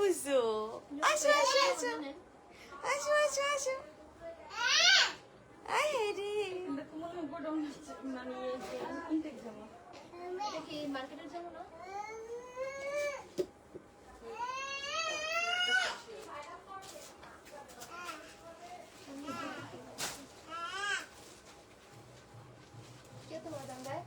বুঝছো? আসো আসো আসো আসো আসো আসো। আয় রে মার্কেটের যাবো না। কে তোমার দাঙ্গায়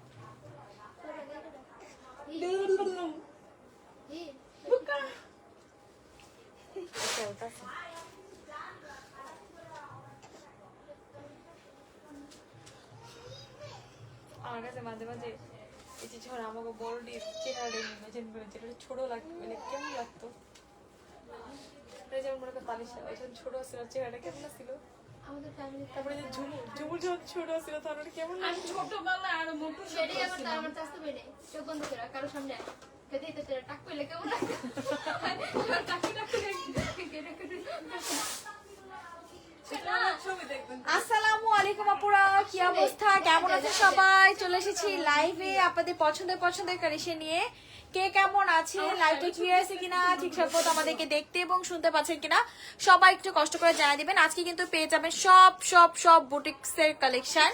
আমার কাছে মাঝে মাঝে এই যে যখন আমাকে বড়টির চেহারা ইমাজিন করে যেটা ছোট লাগতো, মানে কেমন লাগতো, যেমন মনে করো তালিশা যখন ছোট ছিল চেহারাটা কেমন ছিল, আমাদের ফ্যামিলি। তারপরে যে ঝুমুর ঝুমুর যখন ছোট ছিল তখন ওটা কেমন লাগতো। ছোটবেলা আর মোটু সেটাই আমার চাস্তো বেড়ে চোখ বন্ধ করে কারো সামনে খেতেই তো টাক পেলে কেমন লাগে। আসসালামু আলাইকুম আপুরা, কি অবস্থা, কেমন আছেন সবাই? চলে এসেছি লাইভে আপনাদের পছন্দের কালেকশন নিয়ে। কে কেমন আছে, লাইভটা ক্লিয়ার আছে কিনা, ঠিকঠাক মতো আমাদেরকে দেখতে এবং শুনতে পাচ্ছেন কিনা সবাই একটু কষ্ট করে জানিয়ে দিবেন। আজকে কিন্তু পেয়ে যাবেন সব বুটিক্সের কালেকশন।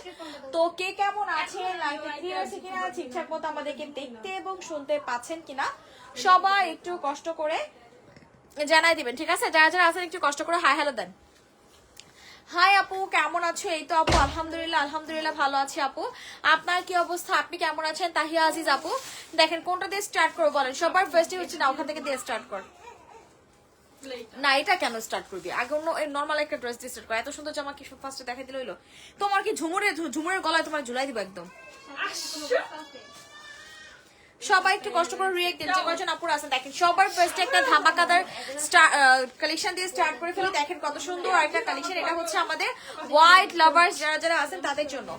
তো কে কেমন আছে, লাইভটা ক্লিয়ার আছে কিনা, ঠিকঠাক মতো আমাদেরকে দেখতে এবং শুনতে পাচ্ছেন কিনা সবাই একটু কষ্ট করে জানাই দিবেন, ঠিক আছে? যারা যারা আছেন একটু কষ্ট করে হাই হ্যালো দেন। হাই আপু, কেমন আছো? এই তো আপু আলহামদুলিল্লাহ ভালো আছি আপু। আপনার কি অবস্থা, আপনি কেমন আছেন? তাহিয়া আজিজ আপু, দেখেন কোনটা দিয়ে স্টার্ট করবো বলেন? সবার ফার্স্টে হচ্ছে না, ওখান থেকে দিয়ে স্টার্ট কর না। এটা কেন স্টার্ট করবি? আগে অন্য নর্মাল একটা ড্রেস দিয়ে স্টার্ট কর। এত সুন্দর জামা কি ফার্স্টে দেখাই দিল হইলো? তোমার কি ঝুমুরের গলায় তোমার ঝুলাই দিব একদম। সবাই একটু কষ্ট করে রিয়েক্ট দিন, যে কয়জন আপুরা আছেন দেখেন। সবার ফার্স্টে একটা ধামাকাদার কালেকশন দিয়ে স্টার্ট করে ফেলি। দেখেন কত সুন্দর একটা কালেকশন। এটা হচ্ছে আমাদের হোয়াইট লাভার্স যারা যারা আছেন তাদের জন্য।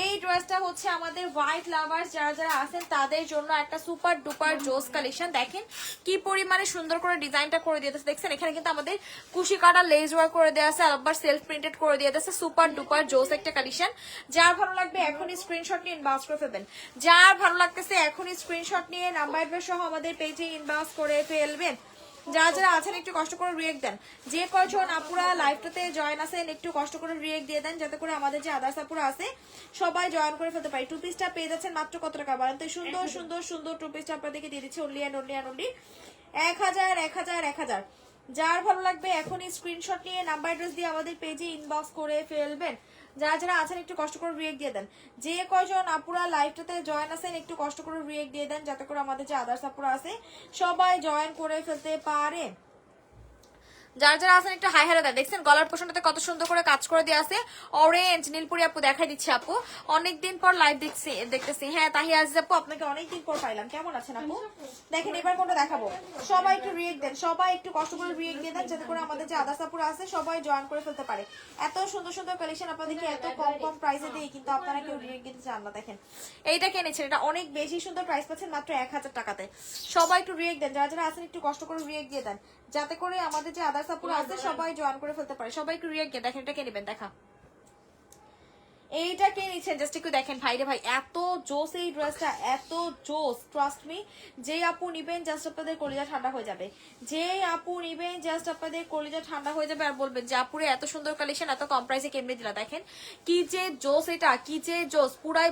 এই ড্রেসটা হচ্ছে আমাদের হোয়াইট লাভার্স যারা যারা আছেন তাদের জন্য একটা সুপার ডুপার জোস কালেকশন। দেখেন কি পরিমাণে সুন্দর করে ডিজাইনটা করে দিয়েছে, দেখছেন? এখানে কিন্তু আমাদের কুশি কাটা লেস ওয়ার্ক করে দেওয়া আছে, আবার সেলফ প্রিন্টেড করে দিয়ে দিয়েছে। সুপার ডুপার জোস একটা কালেকশন। যার ভালো লাগবে এখনই স্ক্রিনশট নিয়ে ইনবক্স করে ফেলবেন। যার ভালো লাগতেছে এখনই স্ক্রিনশট নিয়ে নাম্বার সহ আমাদের পেজে ইনবক্স করে ফেলবেন। যারা যারা আছেন একটু কষ্ট করে রিয়েক্ট দেন। যে কয়জন আপুরা লাইভটাতে জয়েন আছেন একটু কষ্ট করে রিয়েক্ট দিয়ে দেন, যাতে করে আমাদের যে আদার্স আপুরা আছে সবাই জয়েন করে ফেলতে পারি। টু পিসটা পেয়ে যাচ্ছেন মাত্র কত টাকা বলেন তো? সুন্দর টু পিসটা আপনাদেরকে দিয়ে দিচ্ছি অনলি 1000। যার ভালো লাগবে এখনই স্ক্রিনশট নিয়ে নাম্বার অ্যাড্রেস দিয়ে আমাদের পেজে ইনবক্স করে ফেলবেন। যারা যারা আছেন একটু কষ্ট করে রিয়েক্ট দিয়ে দেন। যে কয়জন আপুরা লাইভটাতে জয়েন আছেন একটু কষ্ট করে রিয়েক্ট দিয়ে দেন, যাতে করে আমাদের যে আদার্স আপুরা আছে সবাই জয়েন করে ফেলতে পারে। যারা যারা আছেন একটু হাই হ্যালো দেন। দেখছেন গলার পোষণটাতে কত সুন্দর করে কাজ করে দেওয়া আছে। অরেঞ্জ নীলপুরি আপু দেখাই দিচ্ছি আপু, অনেকদিন পর লাইভ দেখতেছি। হ্যাঁ তাহিয়া আজিজ আপু, আপনাকে অনেকদিন পর পাইলাম, কেমন আছেন আপু? দেখেন এবার কোনটা দেখাবো। সবাই একটু রিয়েক্ট দেন, সবাই একটু কষ্ট করে রিয়েক্ট দিয়ে দেন, যাতে করে আমাদের যে আদার্স আপুরা আছে সবাই জয়েন করে ফেলতে পারে। এত সুন্দর কালেকশন আপনাদেরকে এত কম প্রাইসে দিই, কিন্তু আপনারা কেউ রিয়েক্ট দিতে চান না। দেখেন এইটা কিনেছেন, এটা অনেক বেশি সুন্দর প্রাইস পাচ্ছেন মাত্র 1000 টাকাতে। সবাই একটু রিয়েক্ট দেন, যারা যারা আছেন একটু কষ্ট করে রিয়েক্ট দিয়ে দেন, যাতে করে আমাদের যে আদার্স আপুরা আছে সবাই জয়েন করে ফেলতে পারে। সবাই একটু রিয়েক্ট দিয়ে দেখেন। এটা কে নেবেন দেখা, এইটা কে নিচ্ছেন জাস্ট একটু দেখেন। ভাইরে ভাই এত জোস এই ড্রেসটা, এত জোস, ট্রাস্ট মি। যে আপু নিবেন জাস্ট আপনাদের কলিজা ঠান্ডা হয়ে যাবে। যে আপু নিবেন জাস্ট আপনাদের কলিজা ঠান্ডা হয়ে যাবে, আর বলবেন যে আপুরে এত সুন্দর কালেকশন এত কম প্রাইসে কেমনে দিলা। দেখেন কি যে জোস, এটা কি যে জোস, পুরাই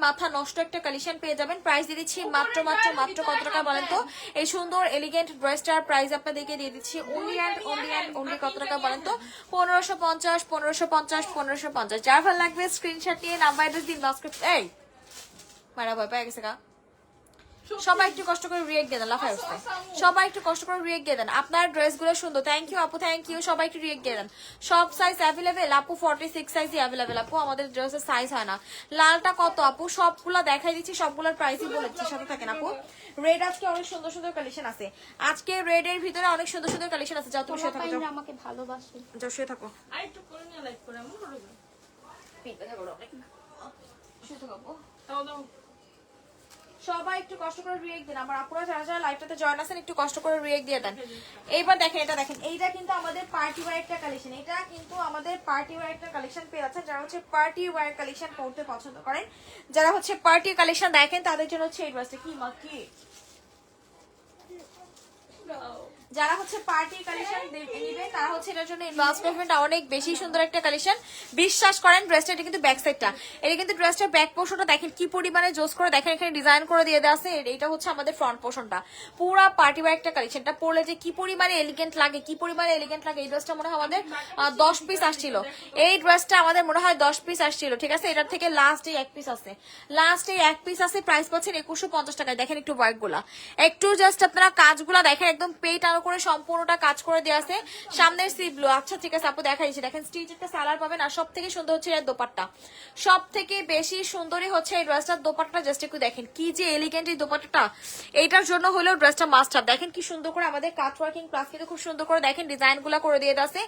মাথা নষ্ট একটা কালেকশন পেয়ে যাবেন। প্রাইস দিয়ে দিচ্ছি মাত্র কত টাকা বলেন তো? এই সুন্দর এলিগেন্ট ড্রেসটার প্রাইস আপনাদেরকে দিয়ে দিচ্ছি অনলি কত টাকা বলেন তো? 1550। যার ভালো লাগবে স্ক্রিনশট নিয়ে নাম্বার অ্যাড্রেস দিন লস করতে। এই মারা ভয় পেয়ে গেছে গা। সবাই একটু কষ্ট করে রিয়েক্ট দিয়ে দেন, লাফায় উঠছে। সবাই একটু কষ্ট করে রিয়েক্ট দিয়ে দেন। আপনার ড্রেসগুলো সুন্দর। থ্যাংক ইউ আপু, থ্যাংক ইউ। সবাই একটু রিয়েক্ট দিয়ে দেন। সব সাইজ অ্যাভেলেবেল আপু, 46 সাইজই অ্যাভেলেবেল আপু, আমাদের ড্রেসের সাইজ হয় না। লালটা কত আপু? সবগুলা দেখাই দিচ্ছি, সবগুলোর প্রাইসই বলেছি, সাথে থাকেন আপু। রেড আজকে অনেক সুন্দর কালেকশন আছে। আজকে রেড এর ভিতরে অনেক সুন্দর কালেকশন আছে। যাও তুমি শুয়ে থাকো, আমাকে ভালোবাসে, যাও শুয়ে থাকো। আরেকটু করে নিয়ে লাইক করে এমন করে দাও। পিঠ ব্যথা করো অনেক, শুয়ে থাকো আপু। দাও সবাই একটু কষ্ট করে রিয়েক্ট দেন। আমার আপুরা যারা যারা লাইভটাতে জয়েন আছেন একটু কষ্ট করে রিয়েক্ট দিয়ে দেন। এইবার দেখেন, এটা দেখেন, এইটা কিন্তু আমাদের পার্টি ওয়্যার একটা কালেকশন। এটা কিন্তু আমাদের পার্টি ওয়্যার একটা কালেকশন পেয়ে যাচ্ছেন। যারা হচ্ছে পার্টি ওয়্যার কালেকশন পড়তে পছন্দ করেন, যারা হচ্ছে পার্টি কালেকশন দেখেন, তাদের জন্য হচ্ছে এই ড্রেসটা। কি যারা হচ্ছে পার্টি কালেকশন নেবেন তারা হচ্ছে এটার জন্য ইনবক্স করবেন। অনেক বেশি সুন্দর একটা কালেকশন, বিশ্বাস করেন। ড্রেসটা এটা কিন্তু ব্যাক সাইডটা, এটা কিন্তু ড্রেসটার ব্যাক পোর্শনটা দেখেন কি পরিমাণে জোস করে, দেখেন এখানে ডিজাইন করে দিয়ে দেওয়া আছে। এটা হচ্ছে আমাদের ফ্রন্ট পোর্শনটা, পুরো পার্টি ওয়্যার একটা কালেকশনটা পরলে যে কি পরিমাণে এলিগেন্ট লাগে, কি পরিমাণে এলিগেন্ট লাগে। এই ড্রেসটা মনে হয় আমাদের 10 পিস আসছিল, এই ড্রেসটা আমাদের মনে হয় 10 পিস আসছিল, ঠিক আছে। এটার থেকে লাস্ট এই 1 পিস আছে, লাস্ট এই 1 পিস আছে। প্রাইস পাচ্ছেন 2150 টাকায়। দেখেন একটু ওয়ার্ক গুলা, একটু জাস্ট আপনারা কাজগুলা দেখেন, একদম পেট আলো করে সম্পূর্ণটা কাজ করে দেওয়া আছে। সামনের স্লিভগুলো আচ্ছা ঠিক আছে আপু দেখা দিচ্ছি। দেখেন স্টিচ একটা সালার পাবেন, আর সব থেকে সুন্দর হচ্ছে এর দোপাট্টা, সব থেকে বেশি সুন্দরই হচ্ছে এই ড্রেসটার দোপাট্টা। জাস্ট একটু দেখেন কি যে এলিগেন্ট এই দোপাট্টাটা, এইটার জন্য হলেও ড্রেসটা মাস্ট হাব। দেখেন কি সুন্দর করে আমাদের কাট ওয়ার্কিং প্লাস কিন্তু খুব সুন্দর করে দেখেন ডিজাইন গুলা করে দিয়ে আছে,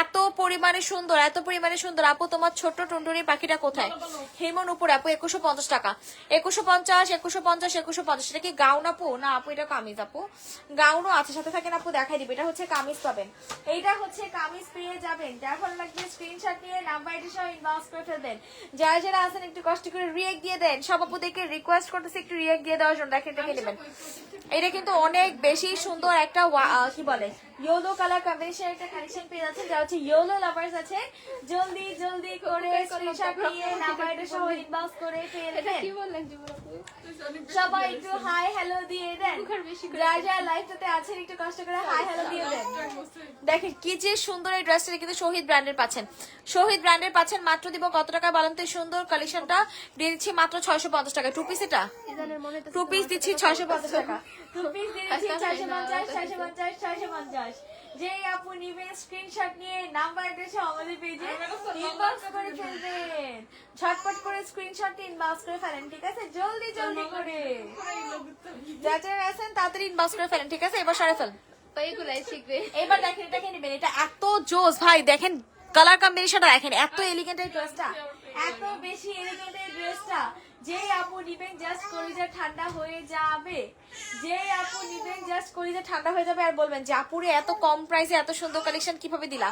এত পরিমাণে সুন্দর, এত পরিমাণে সুন্দর। আপু তোমার ছোট্ট টুনটুনি পাখিটা কোথায়? হেমন উপরে আপু 2150 টাকা, 2150, 2150, 2150। এটা কি গাউন আপু? না আপু এটা কামিজ আপু, গাউনও আছে সাথে। থাকেন আপু দেখাই দিবে, এটা হচ্ছে কামিজ পাবেন, এইটা হচ্ছে কামিজ পেয়ে যাবেন। যার ভালো লাগবে স্ক্রিনশট নিয়ে নাম্বার আইডি সহ ইনবক্স করে ফেলবেন। যারা যারা আছেন একটু কষ্ট করে রিয়েক্ট দিয়ে দেন, সব আপুদেরকে রিকোয়েস্ট করতেছি একটু রিয়েক্ট দিয়ে দেওয়ার জন্য। দেখেন দেখে নেবেন, এটা কিন্তু অনেক বেশি সুন্দর একটা কি বলে ইয়েলো কালার কম্বিনেশন একটা কালেকশন পেয়ে যাচ্ছেন। যারা হচ্ছে ইয়েলো লাভার্স আছে জলদি জলদি করে স্ক্রিনশট নিয়ে নাম্বার আইডি সহ ইনবক্স করে ফেলবেন। কি বললেন জীবন আপু? সবাই একটু হাই হ্যালো দিয়ে দেন, যারা যারা লাইভটাতে আছেন একটু কষ্ট করে হাই হ্যালো দিয়ে দেন। দেখেন কি যে সুন্দর এই ড্রেসটা, কিন্তু শহীদ ব্র্যান্ডের পাচ্ছেন, শহীদ ব্র্যান্ডের পাচ্ছেন। মাত্র দিব কত টাকা বলেন তো? সুন্দর কালেকশনটা দিয়ে দিচ্ছি মাত্র 650 টাকা। টু পিস, এটা টু পিস দিচ্ছি 650 টাকা, টু পিস দিয়ে দিচ্ছি 650, 650, 650। যে আপু নিবেন স্ক্রিনশট নিয়ে নাম্বার অ্যাড্রেসে আমাদের পেজে ইনবক্স করে ফেলবেন, ঝটপট করে স্ক্রিনশট ইনবক্স করে ফেলেন, ঠিক আছে? জলদি জলদি করে যারা আছেন তাড়াতাড়ি ইনবক্স করে ফেলেন, ঠিক আছে? এবার সারে ফেল, এইগুলাই শিখবে। এবার দেখেন এটা কে নেবেন। এটা এত জোস ভাই, দেখেন কালার কম্বিনেশনটা দেখেন, এত এলিগেন্ট এই ড্রেসটা, এত বেশি এলিগেন্ট এই ড্রেসটা। যে আপু নিবেন জাস্ট কলিজা ঠান্ডা হয়ে যাবে, যে আপু নিবেন জাস্ট কলিজা ঠান্ডা হয়ে যাবে। আর বলবেন যে আপুরে এত কম প্রাইসে এত সুন্দর কালেকশন কিভাবে দিলা।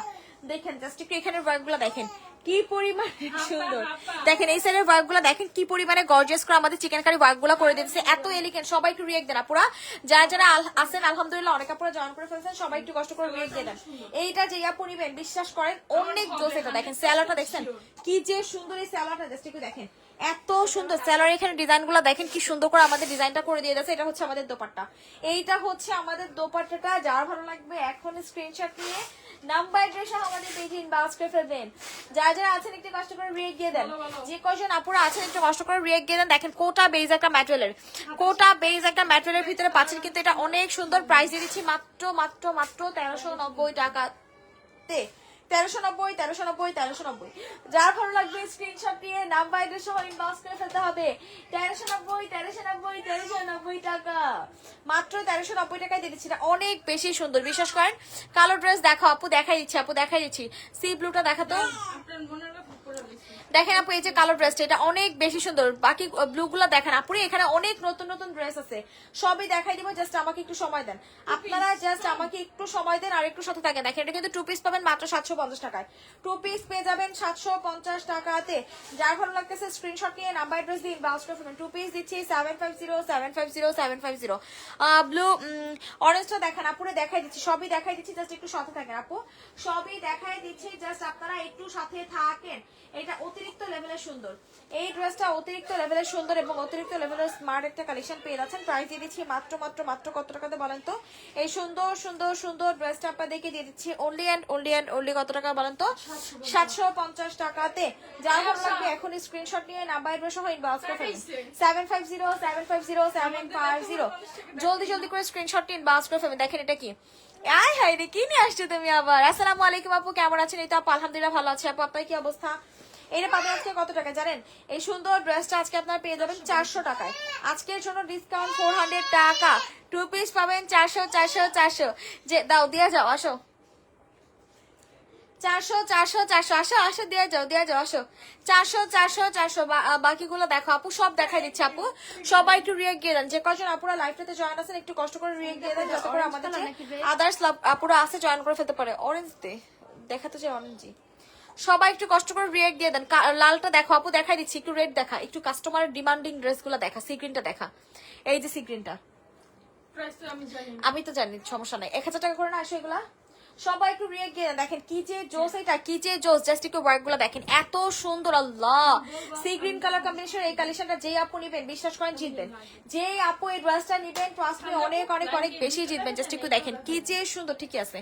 দেখেন জাস্ট একটু এখানের ওয়ার্কগুলো দেখেন কি পরিমাণে সুন্দর, দেখেন এই সাইডের ওয়ার্কগুলো দেখেন কি পরিমাণে গর্জিয়াস করে আমাদের চিকেন কারি ওয়ার্কগুলো করে দিয়েছে, এত এলিগেন্ট। সবাই একটু রিয়েক্ট দেন আপুরা, যারা যারা আছেন আলহামদুলিল্লাহ অনেক আপুরা জয়েন করে ফেলছেন, সবাই একটু কষ্ট করে রিয়েক্ট দিয়ে দেন। এইটা যে আপু নিবেন বিশ্বাস করেন অনেক জোস। এটা দেখেন স্যালাডটা দেখছেন কি যে সুন্দর, এই স্যালাডটা জাস্ট একটু দেখেন এত সুন্দর। স্যালার এখানে ডিজাইনগুলো দেখেন কি সুন্দর করে আমাদের ডিজাইনটা করে দিয়ে যাচ্ছে। এটা হচ্ছে আমাদের দোপাট্টা, এইটা হচ্ছে আমাদের দোপাট্টাটা। যার ভালো লাগবে এখন স্ক্রিনশট নিয়ে নাম্বার অ্যাড্রেস আমাদের পেজে ইনবক্স করে ফেলবেন। যারা যারা আছেন একটু কষ্ট করে রিয়েক্ট দিয়ে দেন, যে কয়জন আপুরা আছেন একটু কষ্ট করে রিয়েক্ট দিয়ে দেন। দেখেন কোটা বেজ একটা ম্যাটেরিয়ালের, কোটা বেজ একটা ম্যাটেরিয়ালের ভিতরে পাচ্ছেন, কিন্তু এটা অনেক সুন্দর। প্রাইস দিয়ে দিচ্ছি মাত্র মাত্র মাত্র 1390 টাকাতে। 1390, 1390, 1390। যার ভালো লাগবে স্ক্রিনশট নিয়ে নাম্বার আইডি সহ ইনবক্স করে ফেলতে হবে। 1390, 1390, 1390 টাকা, মাত্র 1390 টাকায় দিয়ে দিচ্ছি। অনেক বেশি সুন্দর বিশ্বাস করেন। কালো ড্রেস দেখো আপু, দেখাই দিচ্ছি আপু, দেখাই দিচ্ছি। সি ব্লুটা দেখাতো, আপনার মনের কথা পড়ে গেছে। দেখেন আপু এই যে কালো ড্রেসটা, এটা অনেক বেশি সুন্দর। বাকি ব্লু গুলো দেখেন আপুরে, এখানে অনেক নতুন নতুন ড্রেস আছে, সবই দেখাই দিব। জাস্ট আমাকে একটু সময় দেন, আপনারা জাস্ট আমাকে একটু সময় দেন আর একটু সাথে থাকেন। দেখেন এটা কিন্তু টু পিস পাবেন মাত্র 750 টাকায়, টু পিস পেয়ে যাবেন 750 টাকাতে। যার ভালো লাগতেছে স্ক্রিনশট নিয়ে নাম্বার অ্যাড্রেস দিয়ে ইনবক্স করে ফেলবেন। টু পিস দিচ্ছি 750, 750, 750। ব্লু অরেঞ্জটা দেখেন আপুরে, দেখাই দিচ্ছি, সবই দেখাই দিচ্ছি। জাস্ট একটু সাথে থাকেন আপু, সবই দেখাই দিচ্ছি, জাস্ট আপনারা একটু সাথে থাকেন। এটা অতিরিক্ত লেভেলের সুন্দর, এই ড্রেসটা অতিরিক্ত লেভেলের সুন্দর এবং অতিরিক্ত লেভেলের স্মার্ট একটা কালেকশন পেয়ে যাচ্ছেন। প্রাইস দিয়ে দিচ্ছি মাত্র মাত্র মাত্র কত টাকাতে বলেন তো? এই সুন্দর সুন্দর সুন্দর ড্রেসটা আপনাদেরকে দিয়ে দিচ্ছি only and only and only কত টাকা বলেন তো? 750 টাকাতে। যার ভালো লাগবে এখন স্ক্রিনশট নিয়ে নাম্বার অ্যাড্রেস সহ ইনবক্স করে ফেলুন। 750, 750, 750। জলদি জলদি করে স্ক্রিনশট নিয়ে ইনবক্স করে ফেলবেন। দেখেন এটা কি, আয় হায় রে কি নিয়ে আসছো তুমি আবার। আসসালামু আলাইকুম আপু, কেমন আছেন? এই তো আপু আলহামদুলিল্লাহ ভালো আছে। আপু আপনার কি অবস্থা? এটা পাবেন আজকে কত টাকা জানেন? এই সুন্দর ড্রেসটা আজকে আপনারা পেয়ে যাবেন 400 টাকায়। আজকের জন্য ডিসকাউন্ট 400 টাকা। টু পিস পাবেন 400, 400, 400। যে দাও দিয়ে যাও, আসো 400, 400, 400। আসো আসো দিয়ে যাও, দিয়ে যাও, আসো 400, 400, 400। বাকিগুলো দেখো আপু, সব দেখাই দিচ্ছে আপু। সবাই একটু রিয়েক্ট দিয়ে দেন, যে কজন আপুরা লাইভটাতে জয়েন আছেন একটু কষ্ট করে রিয়েক্ট দিয়ে দেন, যাতে করে আমাদের আদার্স আপুরা আছে জয়েন করে ফেলতে পারে। অরেঞ্জ দে, দেখাতে চাই অরেঞ্জই। সবাই একটু কষ্ট করে রিয়েক্ট দিয়ে দেন। লালটা দেখো আপু, দেখাই দিচ্ছি। একটু রেড দেখা, একটু কাস্টমারের ডিমান্ডিং ড্রেসগুলো দেখা। সি গ্রিনটা দেখা, এই যে সি গ্রিনটা, প্রাইস তো আমি জানি না। আমি তো জানি, সমস্যা নাই। 1000 টাকা করে না আসো এগুলা। সবাই একটু রিয়েক্ট দিয়ে দেখেন কি যে জোস, এটা কি যে জোস। জাস্ট একটু ওয়ার্ক গুলো দেখেন, এত সুন্দর। আল্লাহ, সি গ্রিন কালার কম্বিনেশন এই কালেকশনটা যেই আপু নিবেন বিশ্বাস করেন জিতবেন। যেই আপু এই ড্রেসটা নিবেন ট্রাস্ট মি অনেক অনেক অনেক বেশি জিতবেন। জাস্ট একটু দেখেন কি যে সুন্দর। ঠিকই আছে,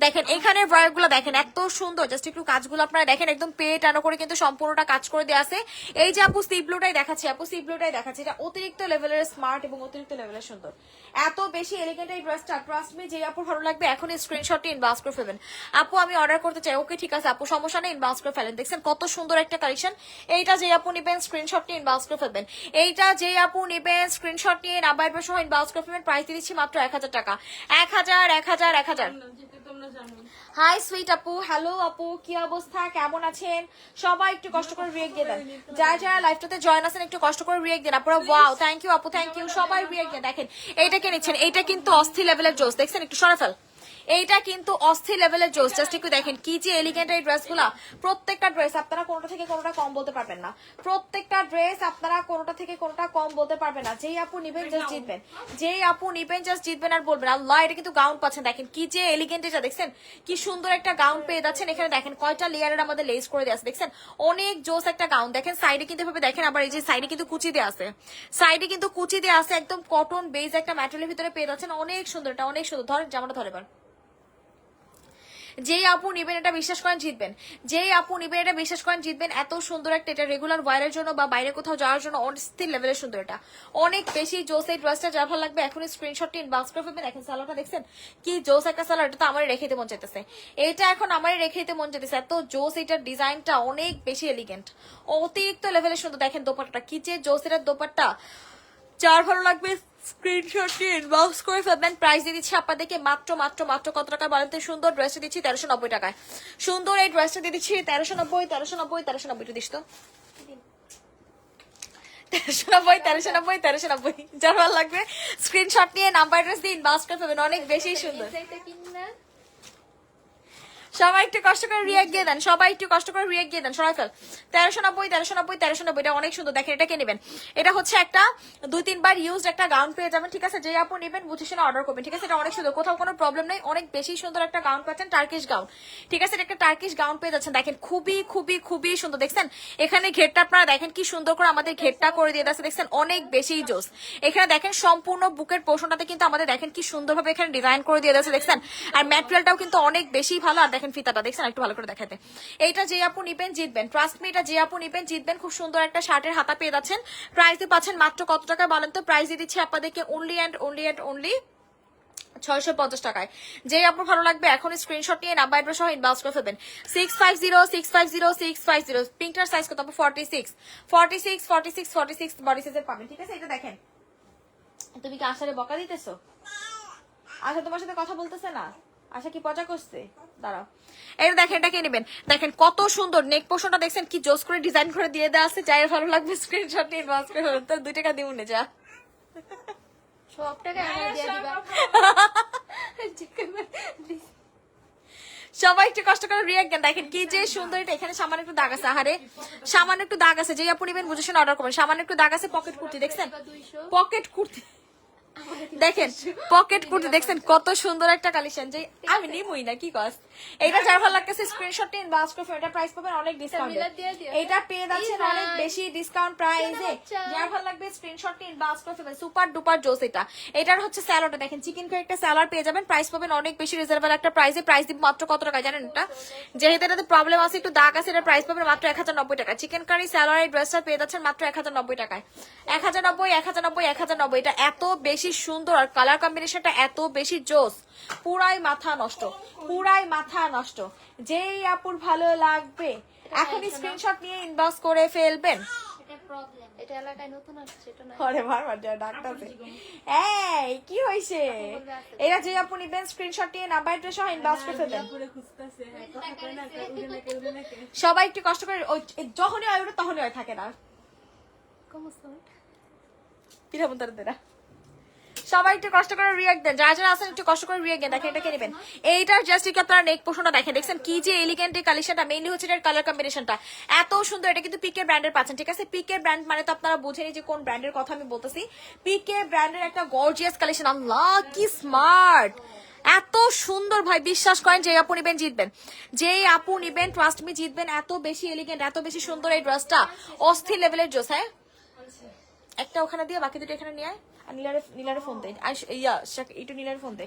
দেখেন এখানে ওয়ার্ক গুলো দেখেন এত সুন্দর। জাস্ট একটু কাজগুলো আপনারা দেখেন, একদম পেট টানো করে কিন্তু সম্পূর্ণটা কাজ করে দেওয়া আছে। এই যে আপু সি ব্লুটাই দেখাচ্ছি, আপু সি ব্লুটাই দেখাচ্ছি, এটা অতিরিক্ত লেভেলের স্মার্ট এবং অতিরিক্ত লেভেলের সুন্দর। এত বেশি এলিগেন্ট এই ড্রেসটা, ট্রাস্ট মি যে আপুর ভালো লাগবে এখন স্ক্রিনশটটি ইনবক্স করে ফেলবেন। আপু আমি অর্ডার করতে চাই, ওকে ঠিক আছে আপু সমস্যা নেই, ইনবক্স করে ফেলেন। দেখছেন কত সুন্দর একটা কালেকশন। এইটা যে আপু নিবেন স্ক্রিনশট নিয়ে ইনবক্স করে ফেলবেন। এইটা যে আপু নিবেন স্ক্রিনশট নিয়ে নাম্বার সহ ইনবক্স করে ফেলবেন। প্রাইস দিচ্ছি মাত্র 1000 টাকা। 1000। যেটা তোমরা জানো। হাই সুইট আপু, হ্যালো আপু, কি অবস্থা, কেমন আছেন? সবাই একটু কষ্ট করে রিয়েক্ট দিয়ে দেন। যারা যারা লাইভটাতে জয়েন আছেন একটু কষ্ট করে রিয়েক্ট দেন আপনারা। ওয়াও, থ্যাংক ইউ আপু, থ্যাংক ইউ। সবাই রিয়েক্ট দেন। দেখেন এইটা কে নিচ্ছেন, এইটা কিন্তু অস্থির লেভেলের জোস। দেখছেন একটু সরে ফেল, এইটা কিন্তু অস্থির লেভেলের জোস। জাস্ট একটু দেখেন কি যে এলিগেন্ট এই ড্রেসগুলা। প্রত্যেকটা ড্রেস আপনারা কোনোটা থেকে কোনোটা কম বলতে পারবেন না। প্রত্যেকটা ড্রেস আপনারা কোনোটা থেকে কোনোটা কম বলতে পারবেন না। যেই আপু নিবেন জাস্ট জিতবেন, যেই আপু নিবেন জাস্ট জিতবেন আর বলবেন আল্লাহ। এটা কিন্তু গাউন পাচ্ছেন, দেখেন কি যে এলিগেন্ট। এটা দেখছেন কি সুন্দর একটা গাউন পেয়ে যাচ্ছেন। এখানে দেখেন কয়টা লেয়ারের আমাদের লেস করে দেওয়া আছে, দেখছেন অনেক জোস একটা গাউন। দেখেন সাইডে কিন্তু এভাবে দেখেন, আবার এই যে সাইডে কিন্তু কুচি দেওয়া আছে, সাইডে কিন্তু কুচি দেওয়া আছে। একদম কটন বেজ একটা ম্যাটেরিয়ালের ভিতরে পেয়ে যাচ্ছেন, অনেক সুন্দর। এটা অনেক সুন্দর। ধরেন জামাটা ধরে পার। যেই আপু নিবেন এটা বিশ্বাস করেন জিতবেন, যেই আপু নিবেন এটা বিশ্বাস করেন জিতবেন। এত সুন্দর একটা, এটা রেগুলার ওয়ারের জন্য বা বাইরে কোথাও যাওয়ার জন্য অস্থির লেভেলের সুন্দর। এটা অনেক বেশি জোস এই ড্রেসটা। যা ভালো লাগবে এখন স্ক্রিনশটটি ইনবক্স করে ফেলবেন। দেখেন সালোয়ারটা দেখছেন কি জোস একটা সালোয়ার। এটা তো আমারই রেখে দিতে মন চাইতেছে, এটা এখন আমারই রেখে দিতে মন চাইতেছে। এত জোস, এটার ডিজাইনটা অনেক বেশি এলিগেন্ট, অতিরিক্ত লেভেলের সুন্দর। দেখেন দোপাট্টাটা কি যে জোস, এটার দোপাট্টা। যার ভালো লাগবে স্ক্রিনশট নিয়ে ইনবক্স করে ফেলবেন। প্রাইস দিয়ে দিচ্ছি আপনাদেরকে মাত্র মাত্র মাত্র কত টাকা বলেন তো? সুন্দর ড্রেসটা দিচ্ছি 1390 টাকায়। সুন্দর এই ড্রেসটা দিয়ে দিচ্ছি 1390 দিস তো 1390। যার ভালো লাগবে স্ক্রিনশট নিয়ে নাম্বার অ্যাড্রেস দিয়ে ইনবক্স করে ফেলবেন। অনেক বেশি সুন্দর। সবাই একটু কষ্ট করে রিয়েক্ট দিয়ে দেন, সবাই একটু কষ্ট করে রিয়েক্ট দিয়ে দেন। সবাই ফেল 1390। এটা অনেক সুন্দর। দেখেন এটা কে নেবেন, এটা হচ্ছে একটা 2-3 বার ইউজড একটা গাউন পেয়ে যাবেন। ঠিক আছে, যে আপু নেবেন বুঝে শুনে অর্ডার করবেন। ঠিক আছে, এটা অনেক সুন্দর, কোথাও কোনো প্রবলেম নেই। অনেক বেশি সুন্দর একটা গাউন পাচ্ছেন, টার্কিশ গাউন। ঠিক আছে, এটা একটা টার্কিশ গাউন পেয়ে যাচ্ছেন। দেখেন খুবই খুবই খুবই সুন্দর। দেখছেন এখানে ঘেরটা আপনারা দেখেন কি সুন্দর করে আমাদের ঘেরটা করে দিয়ে দিয়েছে। দেখছেন অনেক বেশি জোস। এখানে দেখেন সম্পূর্ণ বুকের পোর্শনটাতে কিন্তু আমাদের দেখেন কি সুন্দরভাবে এখানে ডিজাইন করে দিয়ে দিয়েছে। দেখছেন আর ম্যাটেরিয়ালটাও কিন্তু অনেক বেশি ভালো। আর দেখেন ফিতাটা দেখছেন, একটু ভালো করে দেখাতে। এইটা যে আপু নিবেন জিতবেন, ট্রাস্ট মি, এটা যে আপু নিবেন জিতবেন। খুব সুন্দর একটা শার্টের হাতা পেয়ে যাচ্ছেন। প্রাইস পাচ্ছেন মাত্র কত টাকা বলেন তো? প্রাইস দিয়ে দিচ্ছি আপনাদেরকে অনলি 650 টাকায়। যে আপনার ভালো লাগবে এখন স্ক্রিনশট নিয়ে নাম্বার সহ ইনবক্স করে ফেলবেন। 650650 পিঙ্কটার সাইজ কত? 46 বডি সাইজের পাবেন। ঠিক আছে, এটা দেখেন। তুমি কি আশারে বকা দিতেছো? আশা তোমার সাথে কথা বলতেছে না? আশা কি পজা করছে? দাঁড়াও, এটা দেখেন, এটা কে নেবেন দেখেন কত সুন্দর। নেক পোর্শনটা দেখছেন কি জোস করে ডিজাইন করে দিয়ে দেওয়া আছে। যাই ভালো লাগবে স্ক্রিনশট নিয়ে ইনবক্স করে ফেলবেন। তোর 2 টাকা দিও না যা, সব টাকা আমার দিয়ে দিবা। সবাই একটু কষ্ট করে রিয়েক্ট দেন। দেখেন কি যে সুন্দর। এটা এখানে সামান্য একটু দাগ আছে, আহারে সামান্য একটু দাগ আছে। যে আপু নেবেন বুঝে শুনে অর্ডার করবেন। সামান্য একটু দাগ আছে। পকেট কুর্তি দেখছেন, পকেট কুর্তি দেখেন, পকেট কুর্তি দেখছেন কত সুন্দর একটা কালেকশন। যে আমি নিমই না কি কস। এটা যার ভালো লাগতেছে স্ক্রিনশট নিন বাস করে। এটা প্রাইস পাবেন অনেক ডিসকাউন্ট, এটা পেয়ে যাচ্ছেন অনেক বেশি ডিসকাউন্ট প্রাইসে। যার ভালো লাগবে স্ক্রিনশট নিন বাস করে ফেলবেন। সুপার ডুপার জোস এটা। এটার হচ্ছে স্যালাডটা দেখেন, চিকেন করে একটা স্যালাড পেয়ে যাবেন। প্রাইস পাবেন অনেক বেশি রিজনেবল একটা প্রাইসে। প্রাইস দিব মাত্র কত টাকা জানেন? এটা যেহেতু এটাতে প্রবলেম আছে, একটু দাগ আছে, এটা প্রাইস পাবেন মাত্র 1090 টাকা। চিকেন কারি স্যালাড এই ড্রেসটা পেয়ে যাচ্ছেন মাত্র 1090 টাকায়। 1090। এটা এত বেশি সুন্দর আর কালার কম্বিনেশনটা এত বেশি জোস, পুরাই মাথা নষ্ট, পুরাই মাথা নষ্ট। যেই আপুর ভালো লাগবে এখন স্ক্রিনশট নিয়ে ইনবক্স করে ফেলবেন। এটা এলাকায় নতুন আসছে, এটা না। আরে বারবার যা ডাকতাছে। এই কি হইছে? এরা যে আপু নিবেন স্ক্রিনশট নিয়ে নাম্বার অ্যাড্রেস সহ ইনবক্স করে ফেলবেন। সবাই একটু কষ্ট করে, যখনই হয় ওটা তখনই হয়, থাকে না। ¿Cómo son? পিঠাপুন তারা সবাই একটু কষ্ট করে রিয়াক্ট দেন, যারা যারা আছেন একটু কষ্ট করে রিয়াক্ট দেন। দেখেন এটা কে নেবেন, এইটার জাস্ট কি আপনারা নেক পোর্শনটা দেখেন, দেখছেন কি যে এলিগেন্ট এই কালেকশনটা, মেইনলি হচ্ছে এর কালার কম্বিনেশনটা এত সুন্দর। এটা কিন্তু পিকে ব্র্যান্ডের পাচ্ছেন, ঠিক আছে? পিকে ব্র্যান্ড মানে তো আপনারা বুঝেনি যে কোন ব্র্যান্ডের কথা আমি বলতেছি। পিকে ব্র্যান্ডের একটা গর্জিয়াস কালেকশন। আল্লাহ কি স্মার্ট, এত সুন্দর ভাই, বিশ্বাস করেন যে আপু নিবেন জিতবেন, যে আপু নিবেন ট্রাস্ট মি জিতবেন। এত বেশি এলিগেন্ট, এত বেশি সুন্দর এই ড্রেসটা, অস্থির লেভেলের ড্রেস। হ্যাঁ একটা ওখানে দিয়ে বাকি দুটো এখানে নিয়ে আয়, আর নীলারে ফোন দে, একটু নীলারে ফোন দে।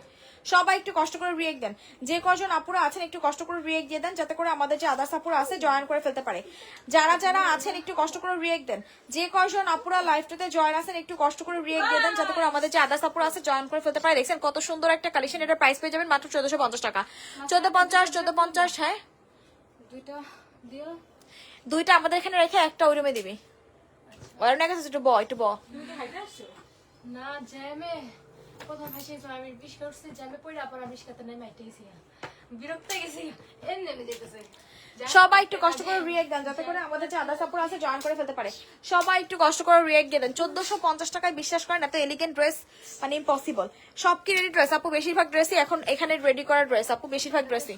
সবাই একটু কষ্ট করে রিয়েক্ট দেন, যে কজন আপুরা আছেন একটু কষ্ট করে রিয়েক্ট দিয়ে দেন, যাতে করে আমাদের যে আদার্স আপুরা আছে জয়েন করে ফেলতে পারে। যারা যারা আছেন একটু কষ্ট করে রিয়েক্ট দেন, যে কজন আপুরা লাইভটাতে জয়েন আছেন একটু কষ্ট করে রিয়েক্ট দিয়ে দেন, যাতে করে আমাদের যে আদার্স আপুরা আছে জয়েন করে ফেলতে পারে। দেখছেন কত সুন্দর একটা কালেকশন, এটার প্রাইস পেয়ে যাবেন মাত্র 1450 টাকা। 1450। হ্যাঁ দুইটা আমাদের এখানে রেখে একটা ওই রুমে দিবি। ওর না কাছে একটু একটু না জ্যামে কোথাও ভাসিয়েছো, আমি বিশ করছি জ্যামে পড়ে আবার আমি বিশকাতে নাই মাইটে গেছি, বিরক্ত গেছি এর নেমে যেতেছে। সবাই একটু কষ্ট করে রিয়েক্ট দেন, যাতে করে আমাদের যে আদার্স আপুরা আছে জয়েন করে ফেলতে পারে। সবাই একটু কষ্ট করে রিয়েক্ট দিয়ে দেন। 1450 টাকায় বিশ্বাস করেন এত এলিগেন্ট ড্রেস মানে ইম্পসিবল। সব কি রেডি ড্রেস আপু, বেশিরভাগ ড্রেসই এখন এখানে রেডি করা ড্রেস আপু, বেশিরভাগ ড্রেসই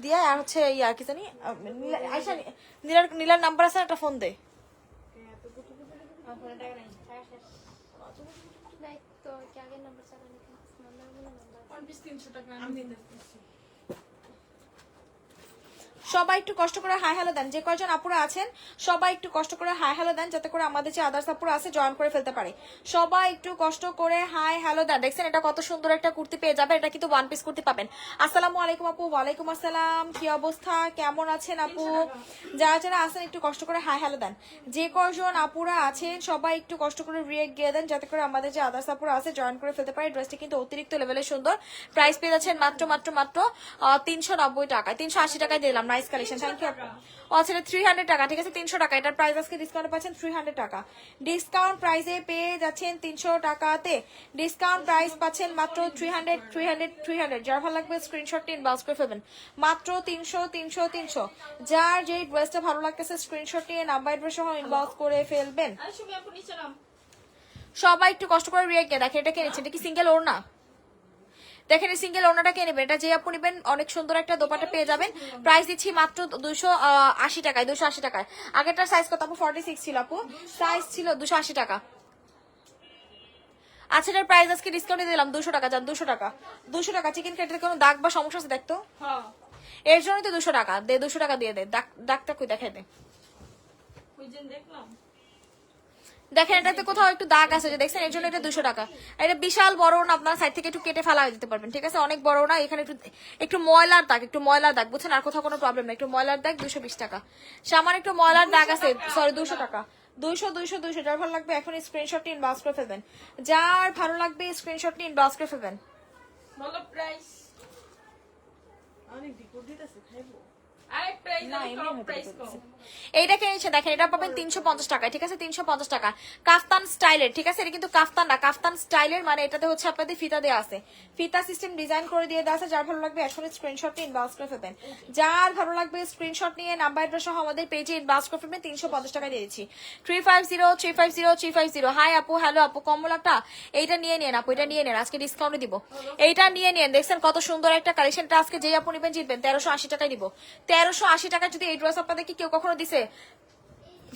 দিয়া আর হচ্ছে আর কি জানি আয়শা নীলার নাম্বার আছে, একটা ফোন দে। তো কি আগের নাম্বার চালানো নাম্বার 300 টাকা আমি দিতেছি। সবাই একটু কষ্ট করে হাই হ্যালো দেন, যে কয়জন আপুরা আছেন সবাই একটু কষ্ট করে হাই হ্যালো দেন, যাতে করে আমাদের যে আদার্স আপুরা আছে জয়েন করে ফেলতে পারে। সবাই একটু কষ্ট করে হাই হ্যালো দেন। দেখছেন এটা কত সুন্দর একটা কুর্তি পেয়ে যাবে, এটা কিন্তু ওয়ান পিস কুর্তি পাবেন। আসসালামু আলাইকুম আপু। ওয়ালাইকুম আসসালাম, কি অবস্থা, কেমন আছেন আপু? যারা যারা আছেন একটু কষ্ট করে হাই হ্যালো দেন, যে কয়জন আপুরা আছেন সবাই একটু কষ্ট করে রিয়েক্ট দিয়ে দেন, যাতে করে আমাদের যে আদার্স আপুরা আছে জয়েন করে ফেলতে পারে। ড্রেসটা কিন্তু অতিরিক্ত লেভেলের সুন্দর, প্রাইস পেয়ে যাচ্ছেন মাত্র 390 টাকায়, 380 টাকায় দিলাম। Nice collection, thank you. আচ্ছা 300 টাকা, ঠিক আছে 300 টাকা। এটার প্রাইস আজকে ডিসকাউন্টে পাচ্ছেন 300 টাকা, ডিসকাউন্ট প্রাইসে পেয়ে যাচ্ছেন 300 টাকাতে। ডিসকাউন্ট প্রাইস পাচ্ছেন মাত্র 300। যার ভালো লাগবে স্ক্রিনশটটি ইনবক্স করে ফেলবেন, মাত্র 300। যার যেই ড্রেসটা ভালো লাগতেছে স্ক্রিনশটটি নাম্বার ড্রেস সহ ইনবক্স করে ফেলবেন। সবাই একটু কষ্ট করে রিয়েক্ট দিয়ে দেখেন এটা কে নিচ্ছে, এটা কি সিঙ্গেল ওড়না? দেখেন এই সিঙ্গেল ওড়নাটা কে নেবেন, এটা যে আপু নেবেন অনেক সুন্দর একটা দোপাটা পেয়ে যাবেন। প্রাইস দিচ্ছি মাত্র 280 টাকায়, 280 টাকায়। আগেরটার সাইজ কত আপু? 46 ছিল আপু, সাইজ ছিল 280 টাকা। আচ্ছা এটার প্রাইস আজকে ডিসকাউন্টে দিলাম 200 টাকা, যান 200 টাকা। 200 টাকা। চিকেন কাটের কোনো দাগ বা সমস্যা আছে দেখতো? হ্যাঁ এর জন্যই তো 200 টাকা দে, 200 টাকা দিয়ে দে। দাগটা কই দেখাই দে, ওই যে দেখলাম দেখেন এটাতে কোথাও একটু দাগ আছে যে দেখছেন, এর জন্য এটা 200 টাকা। এটা বিশাল বড় না, আপনার সাইড থেকে একটু কেটে ফেলা দিতে পারবেন, ঠিক আছে? অনেক বড় না, এখানে একটু ময়লার দাগ, বুঝছেন? আর কোথাও কোনো প্রবলেম নেই, একটু ময়লার দাগ 220 টাকা। সামান্য একটু ময়লার দাগ আছে, সরি 200 টাকা। 200। যার ভালো লাগবে এখন স্ক্রিনশটটি ইনবক্স করে ফেলবেন, যার ভালো লাগবে স্ক্রিনশটটি ইনবক্স করে ফেলবেন। ভালো প্রাইস অনেক ডিকোড দিতেছে খাইবো। আই প্রাইস কম, প্রাইস কম। এইটা কিনেছে দেখেন, এটা পাবেন 350 টাকায়, ঠিক আছে 350 টাকা। কাফতান স্টাইলের, ঠিক আছে? এটা কিন্তু কাফতান না, কাফতান স্টাইলের, মানে এটাতে হচ্ছে আপনাদের ফিতা দেওয়া আছে, ফিতা সিস্টেম ডিজাইন করে দিয়ে দেওয়া আছে। যার ভালো লাগবে এখন স্ক্রিনশটটি ইনবক্স করে ফেলবেন, যার ভালো লাগবে স্ক্রিনশট নিয়ে নাম্বার অ্যাড্রেস সহ আমাদের পেজে ইনবক্স করে ফেলবেন। 350 টাকা দিয়ে দিচ্ছি। 350। হাই আপু, হ্যালো আপু, কমলাটা এইটা নিয়ে নেন আপু, এটা নিয়ে নেন, আজকে ডিসকাউন্টে দিব, এইটা নিয়ে নেন। দেখছেন কত সুন্দর একটা কালেকশনটা, আজকে যেই আপু নেবেন জিতবেন। 1380 টাকায় দিব। 1380 টাকা যদি এই ড্রেস আপনাদের কি কেউ কখনো দিছে?